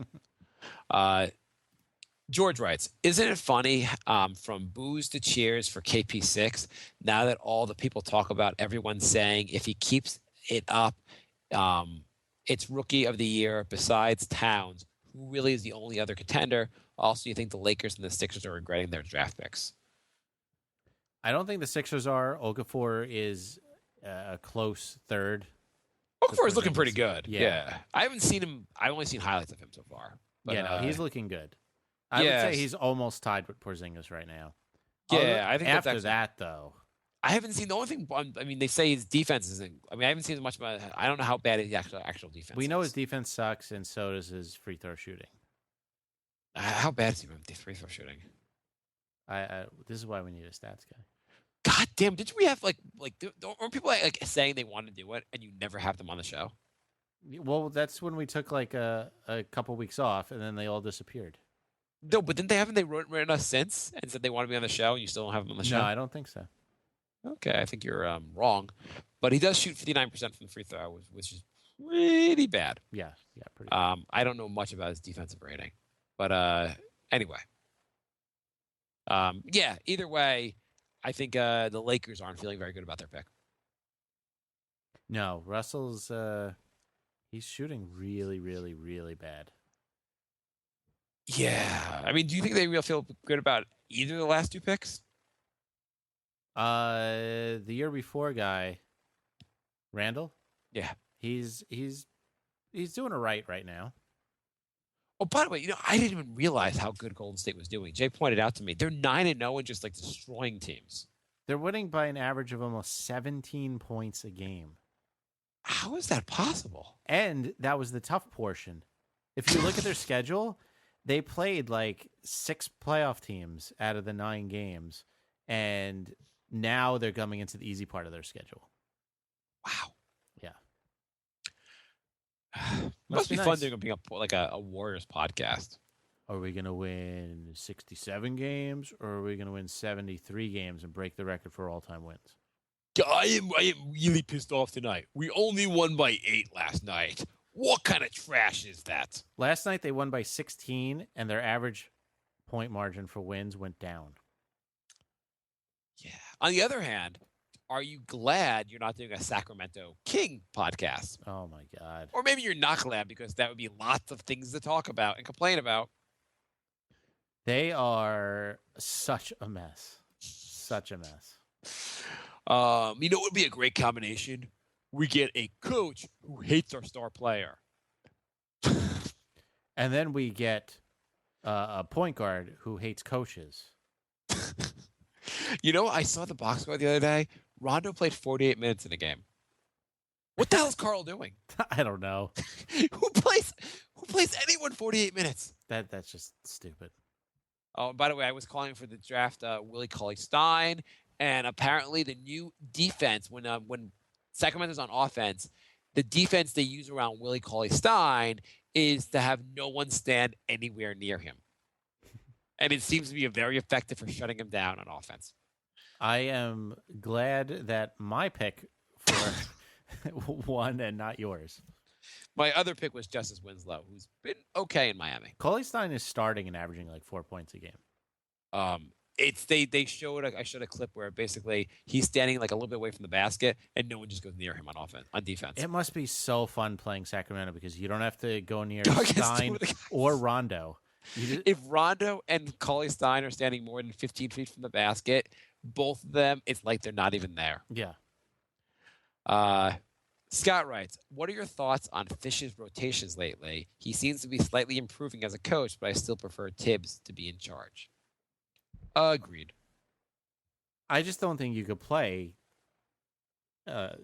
George writes, isn't it funny from boos to cheers for KP6 now that all the people talk about everyone saying if he keeps it up, it's rookie of the year besides Towns, who really is the only other contender. Also, you think the Lakers and the Sixers are regretting their draft picks? I don't think the Sixers are. Okafor is a close third. Okafor is looking pretty good. Yeah. Yeah. I haven't seen him. I've only seen highlights of him so far. But, Yeah, no, he's looking good. I would say he's almost tied with Porzingis right now. Yeah, I think after that, though. I haven't seen the only thing. I mean, they say his defense isn't. I mean, I haven't seen as much about. I don't know how bad his actual defense. We know is. his defense sucks, and so does his free throw shooting. How bad is he with free throw shooting? This is why we need a stats guy. God damn! Did we have aren't people like saying they want to do it and you never have them on the show? Well, that's when we took like a couple weeks off, and then they all disappeared. No, but then haven't they written us since and said they want to be on the show, and you still don't have them on the show? No, I don't think so. Okay, I think you're wrong. But he does shoot 59% from the free throw, which is pretty bad. Yeah, pretty. I don't know much about his defensive rating, but anyway, Either way, I think the Lakers aren't feeling very good about their pick. No, Russell's he's shooting really, really, really bad. Yeah, I mean, do you think they really feel good about either of the last two picks? The year before guy, Randall. Yeah, he's doing it right now. Oh, by the way, I didn't even realize how good Golden State was doing. Jay pointed out to me they're 9-0 and just like destroying teams. They're winning by an average of almost 17 points a game. How is that possible? And that was the tough portion. If you look at their schedule, they played like 6 playoff teams out of the 9 games, and now they're coming into the easy part of their schedule. Wow. Yeah. Must be nice. fun doing like a Warriors podcast. Are we going to win 67 games, or are we going to win 73 games and break the record for all-time wins? I am really pissed off tonight. We only won by 8 last night. What kind of trash is that? Last night they won by 16, and their average point margin for wins went down. Yeah. On the other hand, are you glad you're not doing a Sacramento King podcast? Oh, my God. Or maybe you're not glad because that would be lots of things to talk about and complain about. They are such a mess. Such a mess. You know what would be a great combination? We get a coach who hates our star player. And then we get a point guard who hates coaches. I saw the box score the other day. Rondo played 48 minutes in a game. What the hell is Carl doing? I don't know. Who plays anyone 48 minutes? That's just stupid. Oh, by the way, I was calling for the draft Willie Cauley-Stein, and apparently the new defense when Sacramento's on offense, the defense they use around Willie Cauley-Stein is to have no one stand anywhere near him. And it seems to be very effective for shutting him down on offense. I am glad that my pick for won and not yours. My other pick was Justice Winslow, who's been okay in Miami. Cauley-Stein is starting and averaging like 4 points a game. They showed I showed a clip where basically he's standing like a little bit away from the basket and no one just goes near him on defense. It must be so fun playing Sacramento because you don't have to go near Go against Stein or Rondo. If Rondo and Cauley-Stein are standing more than 15 feet from the basket, both of them, it's like they're not even there. Yeah. Scott writes, what are your thoughts on Fish's rotations lately? He seems to be slightly improving as a coach, but I still prefer Tibbs to be in charge. Agreed. I just don't think you could play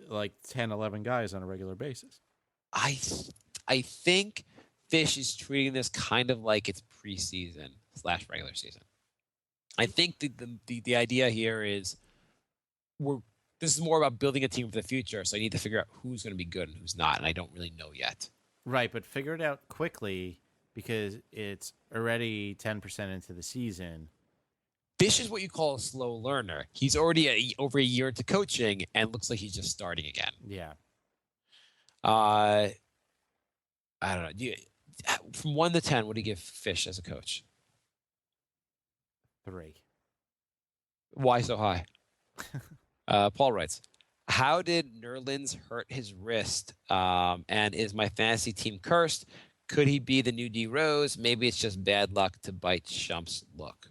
like 10, 11 guys on a regular basis. I think Fish is treating this kind of like it's preseason / regular season. I think the idea here is this is more about building a team for the future, so I need to figure out who's going to be good and who's not, and I don't really know yet. Right, but figure it out quickly because it's already 10% into the season. Fish is what you call a slow learner. He's already over a year into coaching and looks like he's just starting again. Yeah. I don't know. From 1 to 10, what do you give Fish as a coach? 3. Why so high? Paul writes, how did Nerlens hurt his wrist? And is my fantasy team cursed? Could he be the new D Rose? Maybe it's just bad luck to bite Shump's look.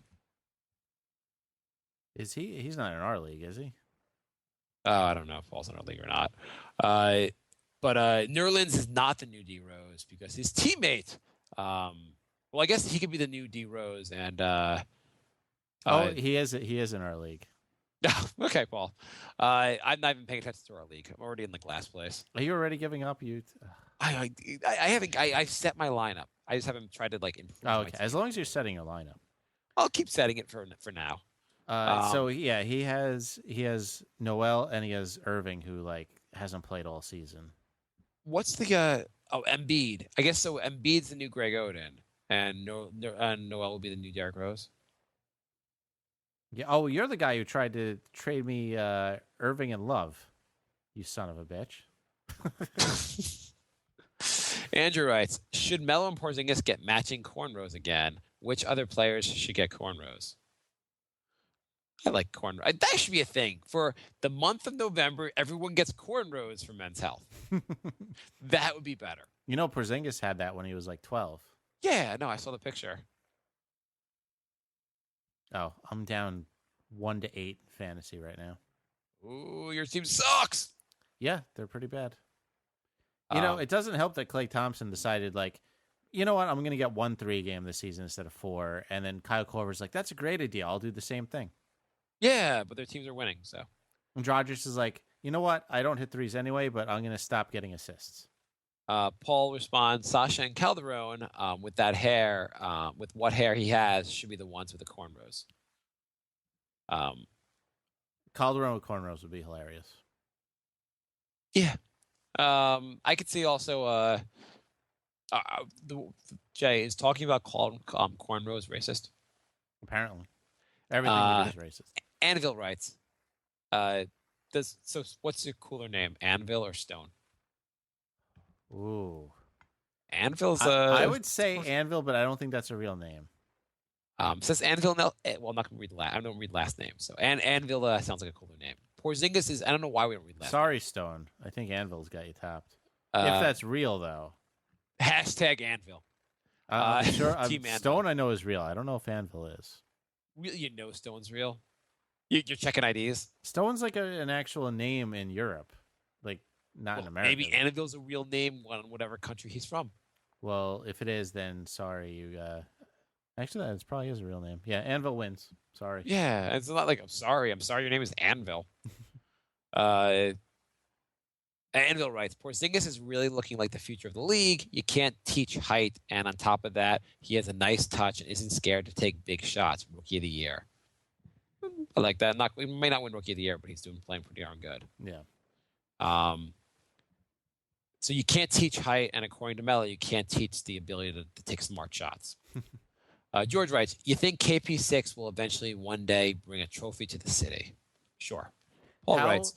Is he? He's not in our league, is he? I don't know if Paul's in our league or not. But Nerlens is not the new D Rose because his teammate. Well, I guess he could be the new D Rose, and he is. He is in our league. Okay, Paul. I'm not even paying attention to our league. I'm already in the last place. Are you already giving up? I haven't. I've set my lineup. I just haven't tried to improve. Oh, okay. As long as you're setting your lineup, I'll keep setting it for now. So yeah, he has Noel and he has Irving, who hasn't played all season. What's the Embiid? I guess so. Embiid's the new Greg Oden, and Noel will be the new Derrick Rose. Yeah. Oh, you're the guy who tried to trade me Irving and Love. You son of a bitch. Andrew writes, should Melo and Porzingis get matching cornrows again? Which other players should get cornrows? I like cornrows. That should be a thing. For the month of November, everyone gets cornrows for Men's Health. That would be better. You know, Porzingis had that when he was 12. Yeah, no, I saw the picture. Oh, I'm down 1 to 8 fantasy right now. Ooh, your team sucks. Yeah, they're pretty bad. It doesn't help that Klay Thompson decided, you know what, I'm going to get 1-3 game this season instead of 4. And then Kyle Korver's like, that's a great idea. I'll do the same thing. Yeah, but their teams are winning, so. And Rodgers is like, you know what, I don't hit threes anyway, but I'm going to stop getting assists. Paul responds, Sasha and Calderon, with that hair, with what hair he has, should be the ones with the cornrows. Calderon with cornrows would be hilarious. Yeah. I could see also Jay is talking about cornrows racist. Apparently. Everything is racist. Anvil writes, what's your cooler name, Anvil or Stone? Ooh. Anvil's I would say Anvil, but I don't think that's a real name. Says Anvil. Well, I'm not going to read I don't read last names. So Anvil sounds like a cooler name. Porzingis is. I don't know why we don't read last. Sorry, Stone. I think Anvil's got you topped. If that's real, though. Hashtag Anvil. I'm sure. Team Stone, I know is real. I don't know if Anvil is. You know Stone's real. You're checking IDs. Stone's like an actual name in Europe, not in America. Maybe Anvil's a real name in whatever country he's from. Well, if it is, then sorry, you. Actually, that probably is a real name. Yeah, Anvil wins. Sorry. Yeah, it's not like I'm sorry. Your name is Anvil. Anvil writes, Porzingis is really looking like the future of the league. You can't teach height, and on top of that, he has a nice touch and isn't scared to take big shots. Rookie of the year. I like that. He may not win Rookie of the Year, but he's playing pretty darn good. Yeah. So you can't teach height, and according to Melo, you can't teach the ability to take smart shots. George writes, you think KP6 will eventually one day bring a trophy to the city? Sure. Paul writes,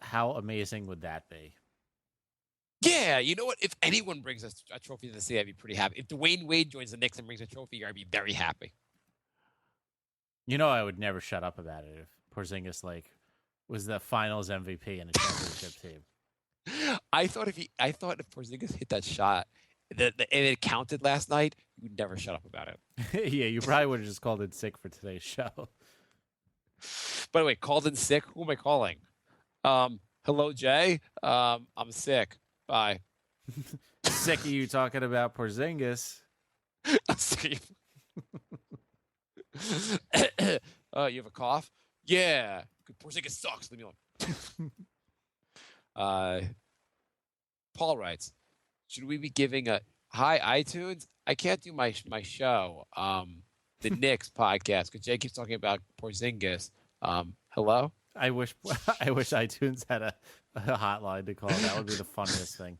how amazing would that be? Yeah, you know what? If anyone brings a trophy to the city, I'd be pretty happy. If Dwayne Wade joins the Knicks and brings a trophy, I'd be very happy. I would never shut up about it if Porzingis was the Finals MVP in a championship team. I thought if Porzingis hit that shot, and it counted last night, you would never shut up about it. Yeah, you probably would have just called in sick for today's show. By the way, called in sick? Who am I calling? Hello, Jay. I'm sick. Bye. Sick of you talking about Porzingis. I'm sick of you. You have a cough? Yeah. Porzingis sucks. Leave me alone. Paul writes, should we be giving a hi iTunes? I can't do my show, the Knicks podcast, because Jay keeps talking about Porzingis. Hello? I wish iTunes had a hotline to call. That would be the funniest thing.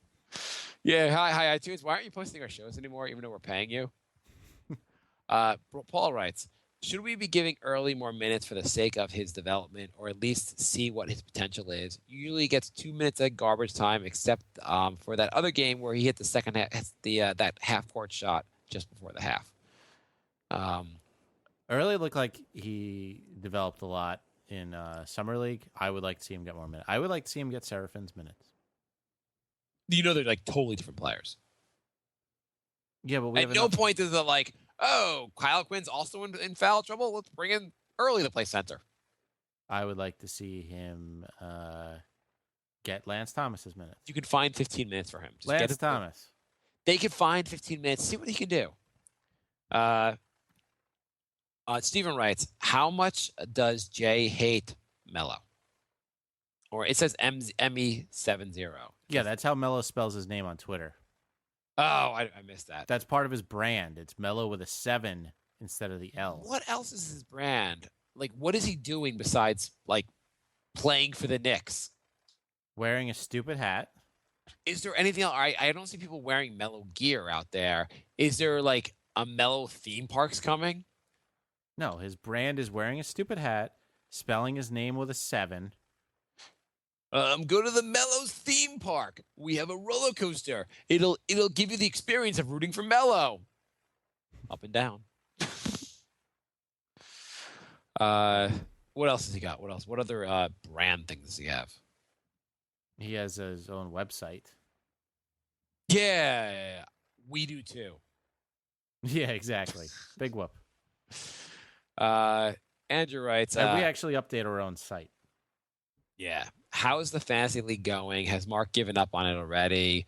Yeah, hi iTunes. Why aren't you posting our shows anymore, even though we're paying you? Paul writes, Should we be giving Early more minutes for the sake of his development, or at least see what his potential is? Usually he gets 2 minutes of garbage time, except for that other game where he hit the second half, that half court shot just before the half. Early looked like he developed a lot in summer league. I would like to see him get more minutes. I would like to see him get Serafin's minutes. You know, they're like totally different players. Yeah, but we At have no enough- point is it like, oh, Kyle Quinn's also in foul trouble. Let's bring in Early to play center. I would like to see him get Lance Thomas's minutes. You could find 15 minutes for him. Just Lance get it. Thomas. They could find 15 minutes, see what he can do. Steven writes, how much does Jay hate Melo? Or it says ME70. Yeah, that's how Melo spells his name on Twitter. Oh, I missed that. That's part of his brand. It's Melo with a 7 instead of the L. What else is his brand? Like, what is he doing besides, like, playing for the Knicks? Wearing a stupid hat. Is there anything else? I don't see people wearing Melo gear out there. Is there, like, a Melo theme parks coming? No, his brand is wearing a stupid hat, spelling his name with a 7. Go to the Mello's theme park. We have a roller coaster. It'll give you the experience of rooting for Mello. Up and down. What else has he got? What else? What other brand things does he have? He has his own website. Yeah, we do too. Yeah, exactly. Big whoop. Andrew writes, And we actually update our own site. yeah. How is the fantasy league going? Has Mark given up on it already?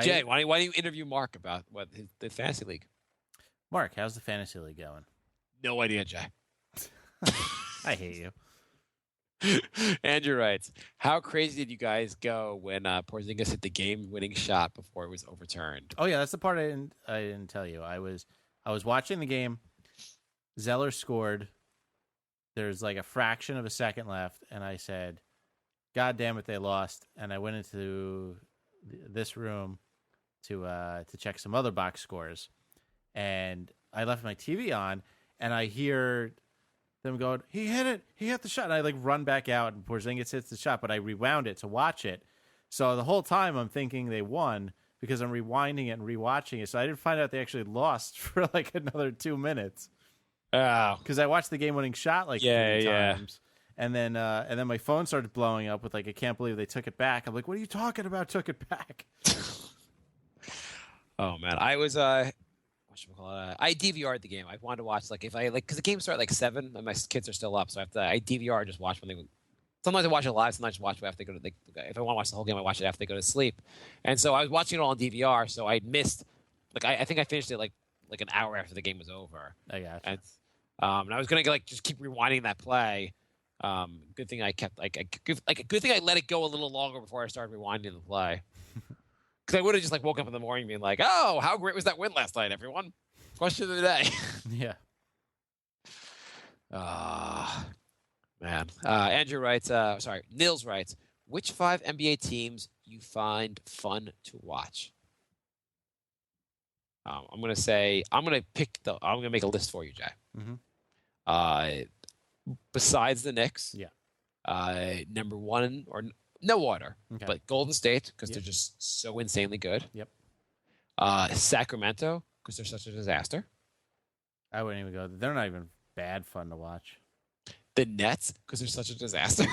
Jay, why don't you interview Mark about the fantasy league? Mark, how's the fantasy league going? No idea, Jay. I hate you. Andrew writes, how crazy did you guys go when Porzingis hit the game-winning shot before it was overturned? Oh yeah, that's the part I didn't tell you. I was watching the game. Zeller scored. There's like a fraction of a second left, and I said, "God damn it, they lost!" And I went into this room to check some other box scores, and I left my TV on, and I hear them going, "He hit it! He hit the shot!" And I like run back out, and Porzingis hits the shot, but I rewound it to watch it. So the whole time I'm thinking they won because I'm rewinding it and rewatching it. So I didn't find out they actually lost for like another 2 minutes. Oh, Because I watched the game-winning shot like 3 times, and then my phone started blowing up with like, I can't believe they took it back. I'm like, what are you talking about? Took it back? Oh man, I was whatchamacallit, I DVR'd the game. I wanted to watch because the game started like 7, and my kids are still up, so I DVR just watch when they. Sometimes I watch it live. Sometimes I watch it after they go to. If I want to watch the whole game, I watch it after they go to sleep. And so I was watching it all on DVR, so I missed. I think I finished it like an hour after the game was over. I got And I was gonna just keep rewinding that play. Good thing I kept good thing I let it go a little longer before I started rewinding the play. Because I would have just woke up in the morning being like, "Oh, how great was that win last night, everyone?" Question of the day. Yeah. Man. Andrew writes. Nils writes. Which 5 NBA teams you find fun to watch? I'm gonna make a list for you, Jay. Mhm. Besides the Knicks, Yeah. number 1 or no order, Okay. but Golden State because Yep. they're just so insanely good. Yep. Sacramento because they're such a disaster. I wouldn't even go. They're not even bad fun to watch. The Nets because they're such a disaster.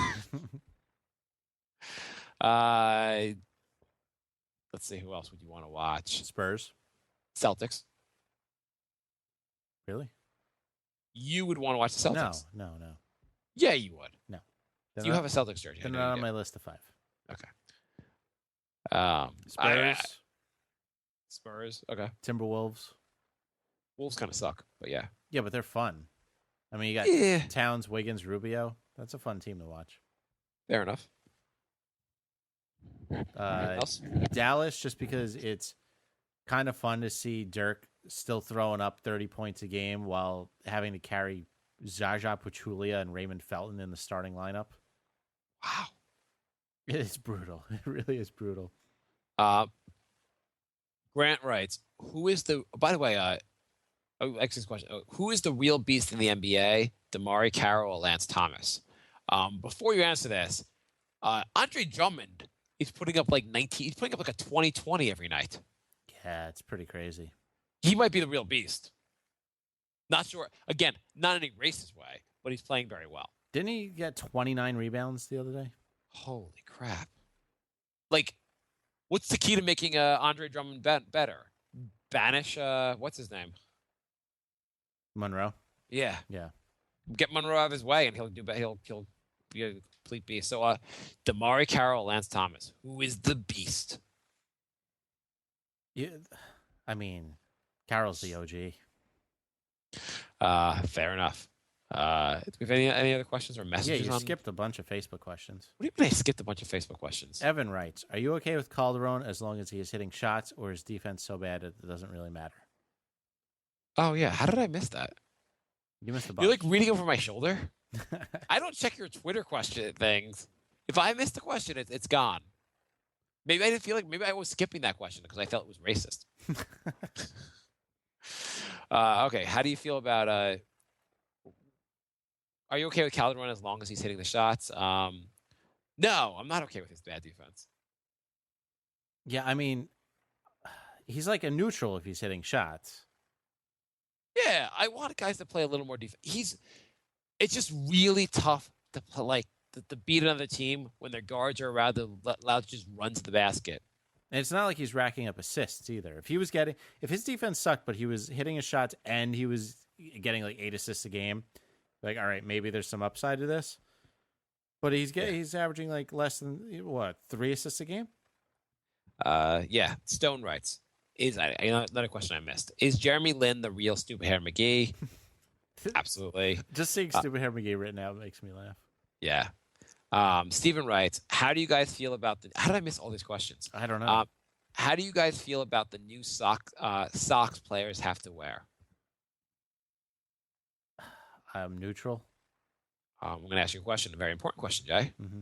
Let's see, who else would you want to watch? Spurs. Celtics. Really? You would want to watch the Celtics. No. Yeah, you would. They're You not- have a Celtics jersey. I They're know not you on do. my list of 5. Okay. Spurs. Spurs. Okay. Timberwolves. Wolves kind of suck, but yeah. Yeah, but they're fun. I mean, you got Yeah. Towns, Wiggins, Rubio. That's a fun team to watch. Fair enough. Anything else? Dallas, just because it's kind of fun to see Dirk still throwing up 30 points a game while having to carry Zaza Pachulia and Raymond Felton in the starting lineup. Wow. It is brutal. It really is brutal. Grant writes, who is the, by the way, Oh, excellent question. Who is the real beast in the NBA? Damari Carroll or Lance Thomas? Before you answer this, Andre Drummond, he's putting up like 19. He's putting up like a 20-20 every night. Yeah, it's pretty crazy. He might be the real beast. Not sure. Again, not in a racist way, but he's playing very well. Didn't he get 29 rebounds the other day? Holy crap! Like, what's the key to making Andre Drummond better? Banish. What's his name? Monroe. Yeah. Get Monroe out of his way, and he'll do. He'll be a complete beast. So, Damari Carroll, Lance Thomas, who is the beast? Yeah, I mean, Carroll's the OG. Fair enough. Do we have any other questions or messages? Yeah, you skipped a bunch of Facebook questions. What do you mean I skipped a bunch of Facebook questions? Evan writes, "Are you okay with Calderon as long as he is hitting shots, or is defense so bad it doesn't really matter?" Oh yeah, how did I miss that? You missed the bunch. You're like reading over my shoulder. I don't check your Twitter question things. If I missed the question, it's gone. Maybe I didn't feel like maybe I was skipping that question because I felt it was racist. Okay, how do you feel about? Are you okay with Calderon as long as he's hitting the shots? No, I'm not okay with his bad defense. Yeah, I mean, he's like a neutral if he's hitting shots. Yeah, I want guys to play a little more defense. It's just really tough to play, like to beat another team when their guards are allowed to just run to the basket. And it's not like he's racking up assists either. If his defense sucked, but he was hitting his shots and he was getting like 8 assists a game, like, all right, maybe there's some upside to this. But he's averaging like less than 3 assists a game. Yeah. Stone writes, another question I missed. Is Jeremy Lin the real Stupid Hair McGee? Absolutely. Just seeing Stupid Hair McGee written out makes me laugh. Yeah. Steven writes, how do you guys feel about how did I miss all these questions? I don't know. How do you guys feel about the new socks players have to wear? I'm neutral. I'm going to ask you a question, a very important question, Jay. Mm-hmm.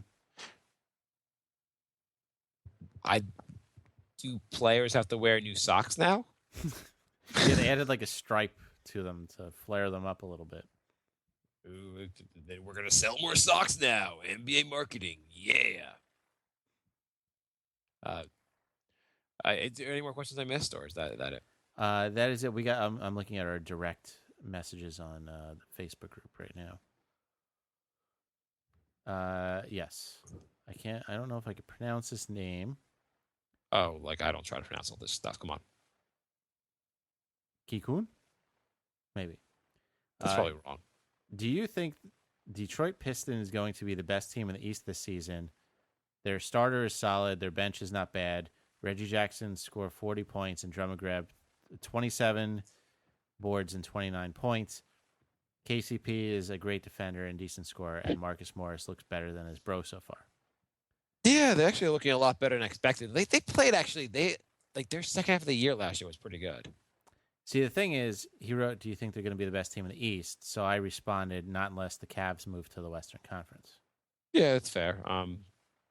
Do players have to wear new socks now? Yeah, they added like a stripe to them to flare them up a little bit. Ooh, we're going to sell more socks now. NBA marketing. Yeah. Is there any more questions I missed, or is that it? That is it. We got. I'm looking at our direct messages on the Facebook group right now. Yes, I don't know if I could pronounce his name. Oh, like I don't try to pronounce all this stuff. Come on. Kikun? Maybe. That's probably wrong. Do you think Detroit Pistons is going to be the best team in the East this season? Their starter is solid. Their bench is not bad. Reggie Jackson scored 40 points and Drummond grabbed 27 boards and 29 points. KCP is a great defender and decent scorer, and Marcus Morris looks better than his bro so far. Yeah, they're actually looking a lot better than expected. They played their second half of the year last year was pretty good. See, the thing is, he wrote, "Do you think they're going to be the best team in the East?" So I responded, "Not unless the Cavs move to the Western Conference." Yeah, that's fair.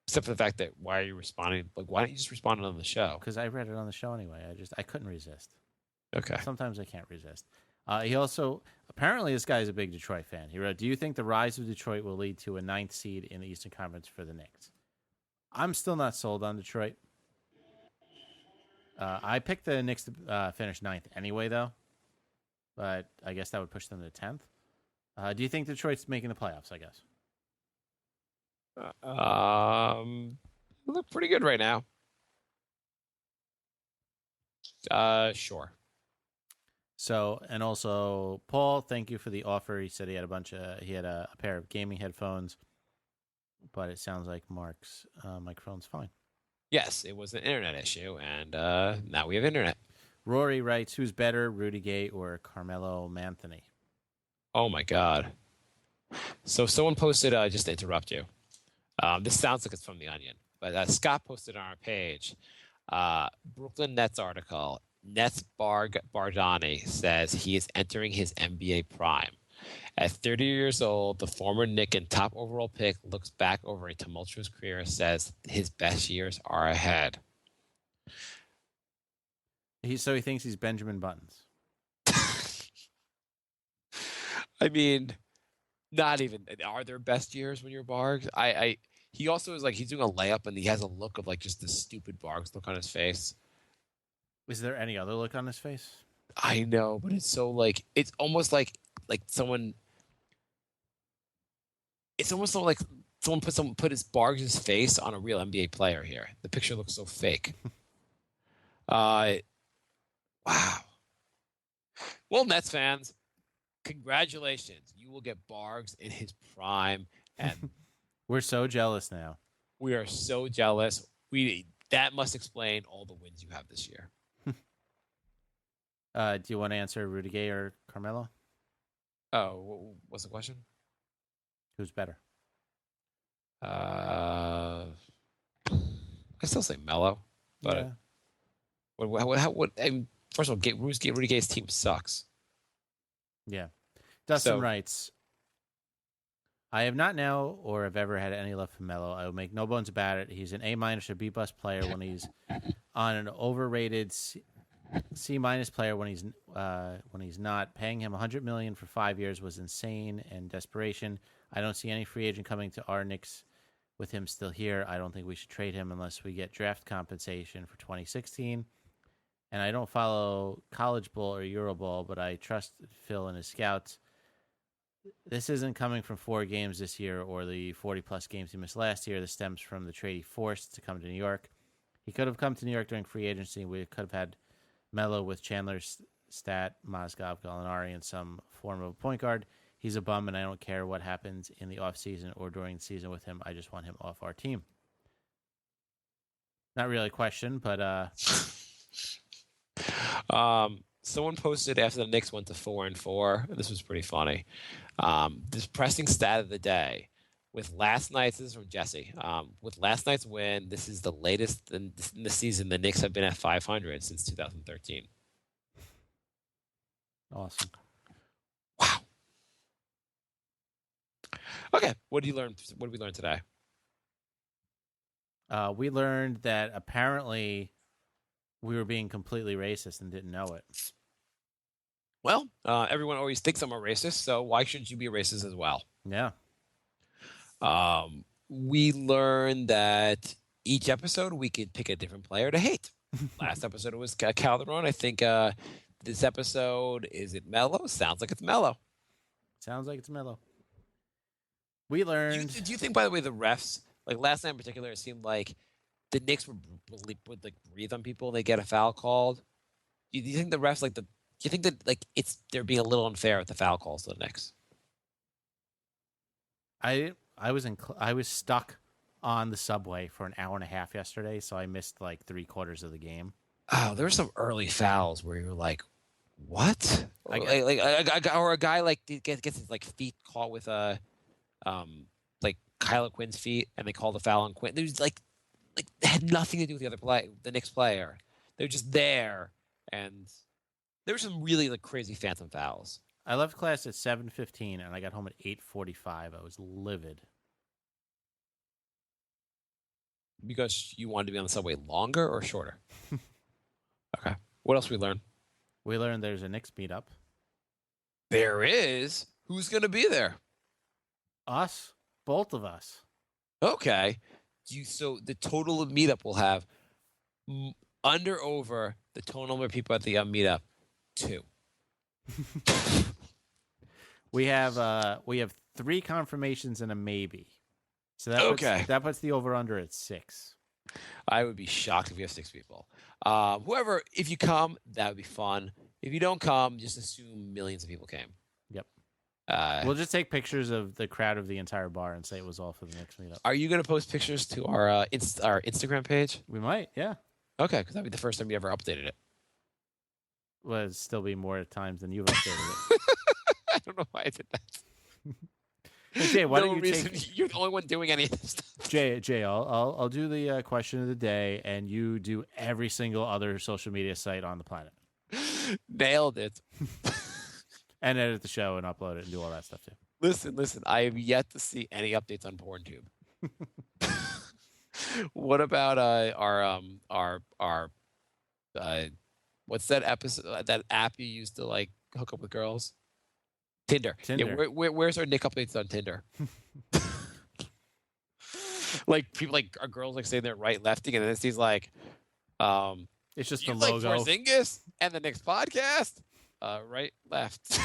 Except for the fact that why are you responding? Like, why don't you just respond on the show? Because I read it on the show anyway. I couldn't resist. Okay. Sometimes I can't resist. He also, apparently this guy is a big Detroit fan. He wrote, "Do you think the rise of Detroit will lead to a 9th seed in the Eastern Conference for the Knicks?" I'm still not sold on Detroit. I picked the Knicks to finish 9th anyway, though. But I guess that would push them to 10th. Do you think Detroit's making the playoffs, I guess? They look pretty good right now. Sure. So, and also, Paul, thank you for the offer. He said he had a pair of gaming headphones, but it sounds like Mark's microphone's fine. Yes, it was an internet issue, and now we have internet. Rory writes, "Who's better, Rudy Gay or Carmelo Anthony?" Oh my God! So someone posted, just to interrupt you. This sounds like it's from The Onion, but Scott posted on our page, Brooklyn Nets article. Nets Bardani says he is entering his NBA prime. At 30 years old, the former Knick and top overall pick looks back over a tumultuous career and says his best years are ahead. So he thinks he's Benjamin Buttons. I mean, not even. Are there best years when you're Bargs? He also is like he's doing a layup and he has a look of like just the stupid Bargs look on his face. Is there any other look on his face? I know, but it's so like it's almost like someone. It's almost so like someone put his Bargs' face on a real NBA player here. The picture looks so fake. Wow. Well, Nets fans, congratulations! You will get Bargs in his prime, and We're so jealous now. we are so jealous. That must explain all the wins you have this year. Do you want to answer Rudy Gay or Carmelo? Oh, what's the question? Who's better? I still say Mello, but Yeah. I mean, first of all, Rudy Gay's team sucks. Yeah. Dustin So- writes, I have not now or have ever had any love for Melo. I will make no bones about it. He's an A- or B+ player when he's on an overrated C- player when he's not. Paying him $100 million for 5 years was insane and desperation. I don't see any free agent coming to our Knicks with him still here. I don't think we should trade him unless we get draft compensation for 2016. And I don't follow college ball or Euro ball, but I trust Phil and his scouts. This isn't coming from 4 games this year or the 40-plus games he missed last year. This stems from the trade he forced to come to New York. He could have come to New York during free agency. We could have had Melo with Chandler, Stat, Mozgov, Gallinari, and some form of a point guard. He's a bum, and I don't care what happens in the offseason or during the season with him. I just want him off our team. Not really a question, but Someone posted after the Knicks went to 4-4. This was pretty funny. This pressing stat of the day. With last night's, this is from Jesse. With last night's win, this is the latest in the season. The Knicks have been at 500 since 2013. awesome. Wow. Okay, what did you learn? What did we learn today? We learned that apparently we were being completely racist and didn't know it. Well, everyone always thinks I'm a racist, so why shouldn't you be a racist as well? Yeah. We learned that each episode we could pick a different player to hate. Last episode it was Calderon. I think this episode, is it Mello? Sounds like it's Mello. Sounds like it's Melo. We learned. Do you think, by the way, the refs, like last night in particular, it seemed like the Knicks would like breathe on people and they get a foul called? Do you think the refs do you think that like they're being a little unfair with the foul calls to the Knicks? I was stuck on the subway for an hour and a half yesterday, so I missed like 3/4 of the game. Oh, there were some early fouls where you were like, "What?" I Or a guy like gets his like feet caught with like Kylo Quinn's feet, and they call the foul on Quinn. It was like it had nothing to do with the Knicks player. They were just there, and there were some really like crazy phantom fouls. I left class at 7:15 and I got home at 8:45. I was livid. Because you wanted to be on the subway longer or shorter? Okay. What else we learn? We learned there's a Knicks meetup. There is. Who's going to be there? Us, both of us. Okay. So the total of meetup will have under over the total number of people at the meetup 2. We have 3 confirmations and a maybe. So that puts the over under at 6. I would be shocked if you have 6 people. Whoever, if you come, that would be fun. If you don't come, just assume millions of people came. Yep. Uh, We'll just take pictures of the crowd of the entire bar and say it was all for the Knicks meetup. Are you going to post pictures to our Instagram page? We might, yeah. Okay, because that'd be the first time you ever updated it. Well, it'd still be more times than you've updated it. I don't know why I did that. Hey, Jay, why No don't you reason. take You're the only one doing any of this stuff. Jay? I'll do the question of the day, and you do every single other social media site on the planet, Nailed it. and edit the show and upload it and do all that stuff too. Listen. I have yet to see any updates on PornTube. What about our what's that episode? That app you used to like hook up with girls? Tinder. Tinder. Yeah, where's our Nick updates on Tinder? Like people are girls saying they're right lefting, and then he's like, It's just you the like logo. Porzingis and the Knicks podcast? Right, left.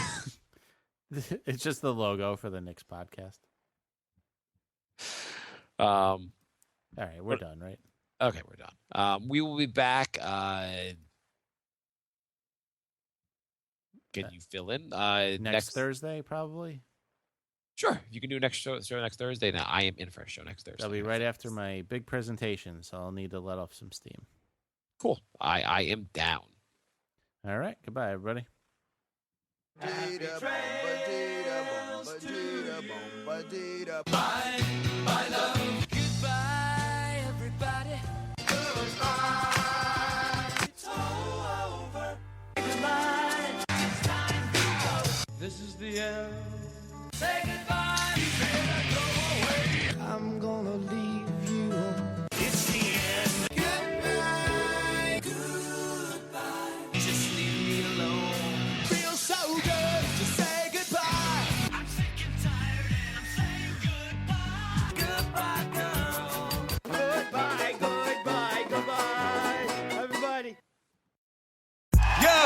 It's just the logo for the Knicks podcast. All right, we're done, right? Okay, we're done. We will be back. Can you fill in Next Thursday, probably? Sure. You can do next show next Thursday. Now, I am in for a show next Thursday. That'll be right after my big presentation, so I'll need to let off some steam. Cool. I am down. All right. Goodbye, everybody. Bye, love. Goodbye, everybody. Goodbye. It's all over. Goodbye. It's time to go. This is the end. Say goodbye. You better go away. I'm gonna leave you. It's the end. Goodbye. Goodbye. Just leave me alone. Feels so good to say goodbye. I'm sick and tired and I'm saying goodbye. Goodbye, girl. Goodbye, goodbye, goodbye. Everybody. Yo,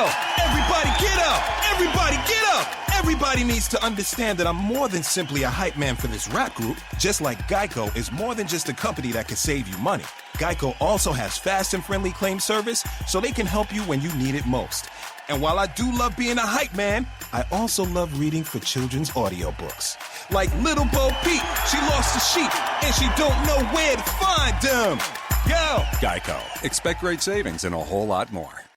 everybody get up! Everybody get up! Everybody needs to understand that I'm more than simply a hype man for this rap group. Just like Geico is more than just a company that can save you money. Geico also has fast and friendly claim service, so they can help you when you need it most. And while I do love being a hype man, I also love reading for children's audiobooks. Like Little Bo Peep, she lost a sheep, and she don't know where to find them. Yo! Geico. Expect great savings and a whole lot more.